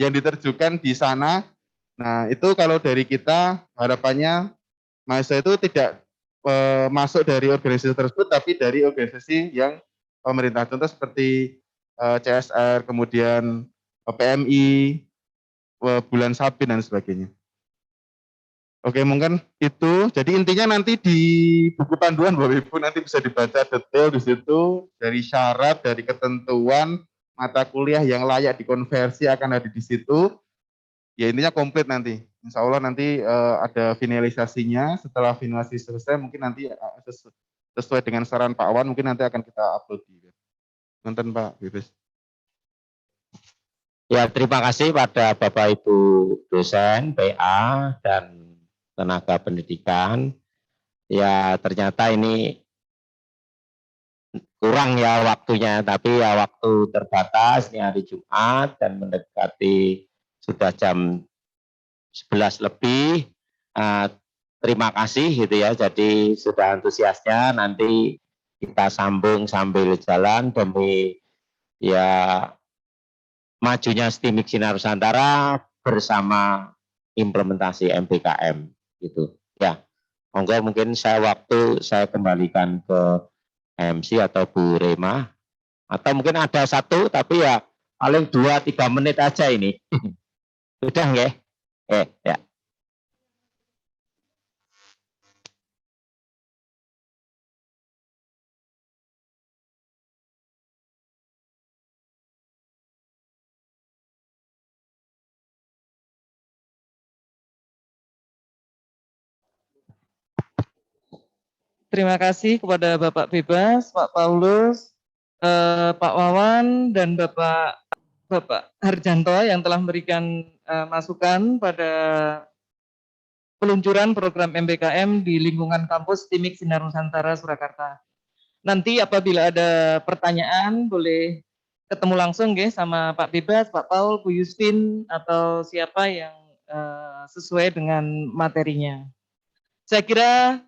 yang diterjunkan di sana. Nah, itu kalau dari kita harapannya mahasiswa itu tidak masuk dari organisasi tersebut, tapi dari organisasi yang pemerintah. Contoh seperti CSR, kemudian PMI, Bulan Sabin dan sebagainya. Oke, mungkin itu. Jadi intinya nanti di buku panduan Bapak Ibu nanti bisa dibaca detail di situ dari syarat, dari ketentuan mata kuliah yang layak dikonversi akan ada di situ. Ya intinya komplit nanti. Insya Allah nanti ada finalisasinya. Setelah finalisasi selesai mungkin nanti sesuai dengan saran Pak Wan mungkin nanti akan kita upload di nonton Pak Bibis. Ya, terima kasih pada Bapak Ibu dosen, PA, dan tenaga pendidikan. Ya, ternyata ini kurang ya waktunya, tapi ya waktu terbatas, ini hari Jumat dan mendekati sudah jam 11 lebih. Terima kasih gitu ya, jadi sudah antusiasnya, nanti kita sambung sambil jalan demi ya majunya STIMIK Sinar Nusantara bersama implementasi MBKM gitu ya. Mungkin saya kembalikan ke MC atau Bu Rema, atau mungkin ada satu tapi ya paling 2-3 menit aja ini. Sudah nggih? Ya. Terima kasih kepada Bapak Bebas, Pak Paulus, Pak Wawan, dan Bapak Harjanto yang telah memberikan masukan pada peluncuran program MBKM di lingkungan kampus STIMIK Sinar Nusantara Surakarta. Nanti apabila ada pertanyaan boleh ketemu langsung ya sama Pak Bebas, Pak Paul, Bu Yustin, atau siapa yang sesuai dengan materinya. Saya kira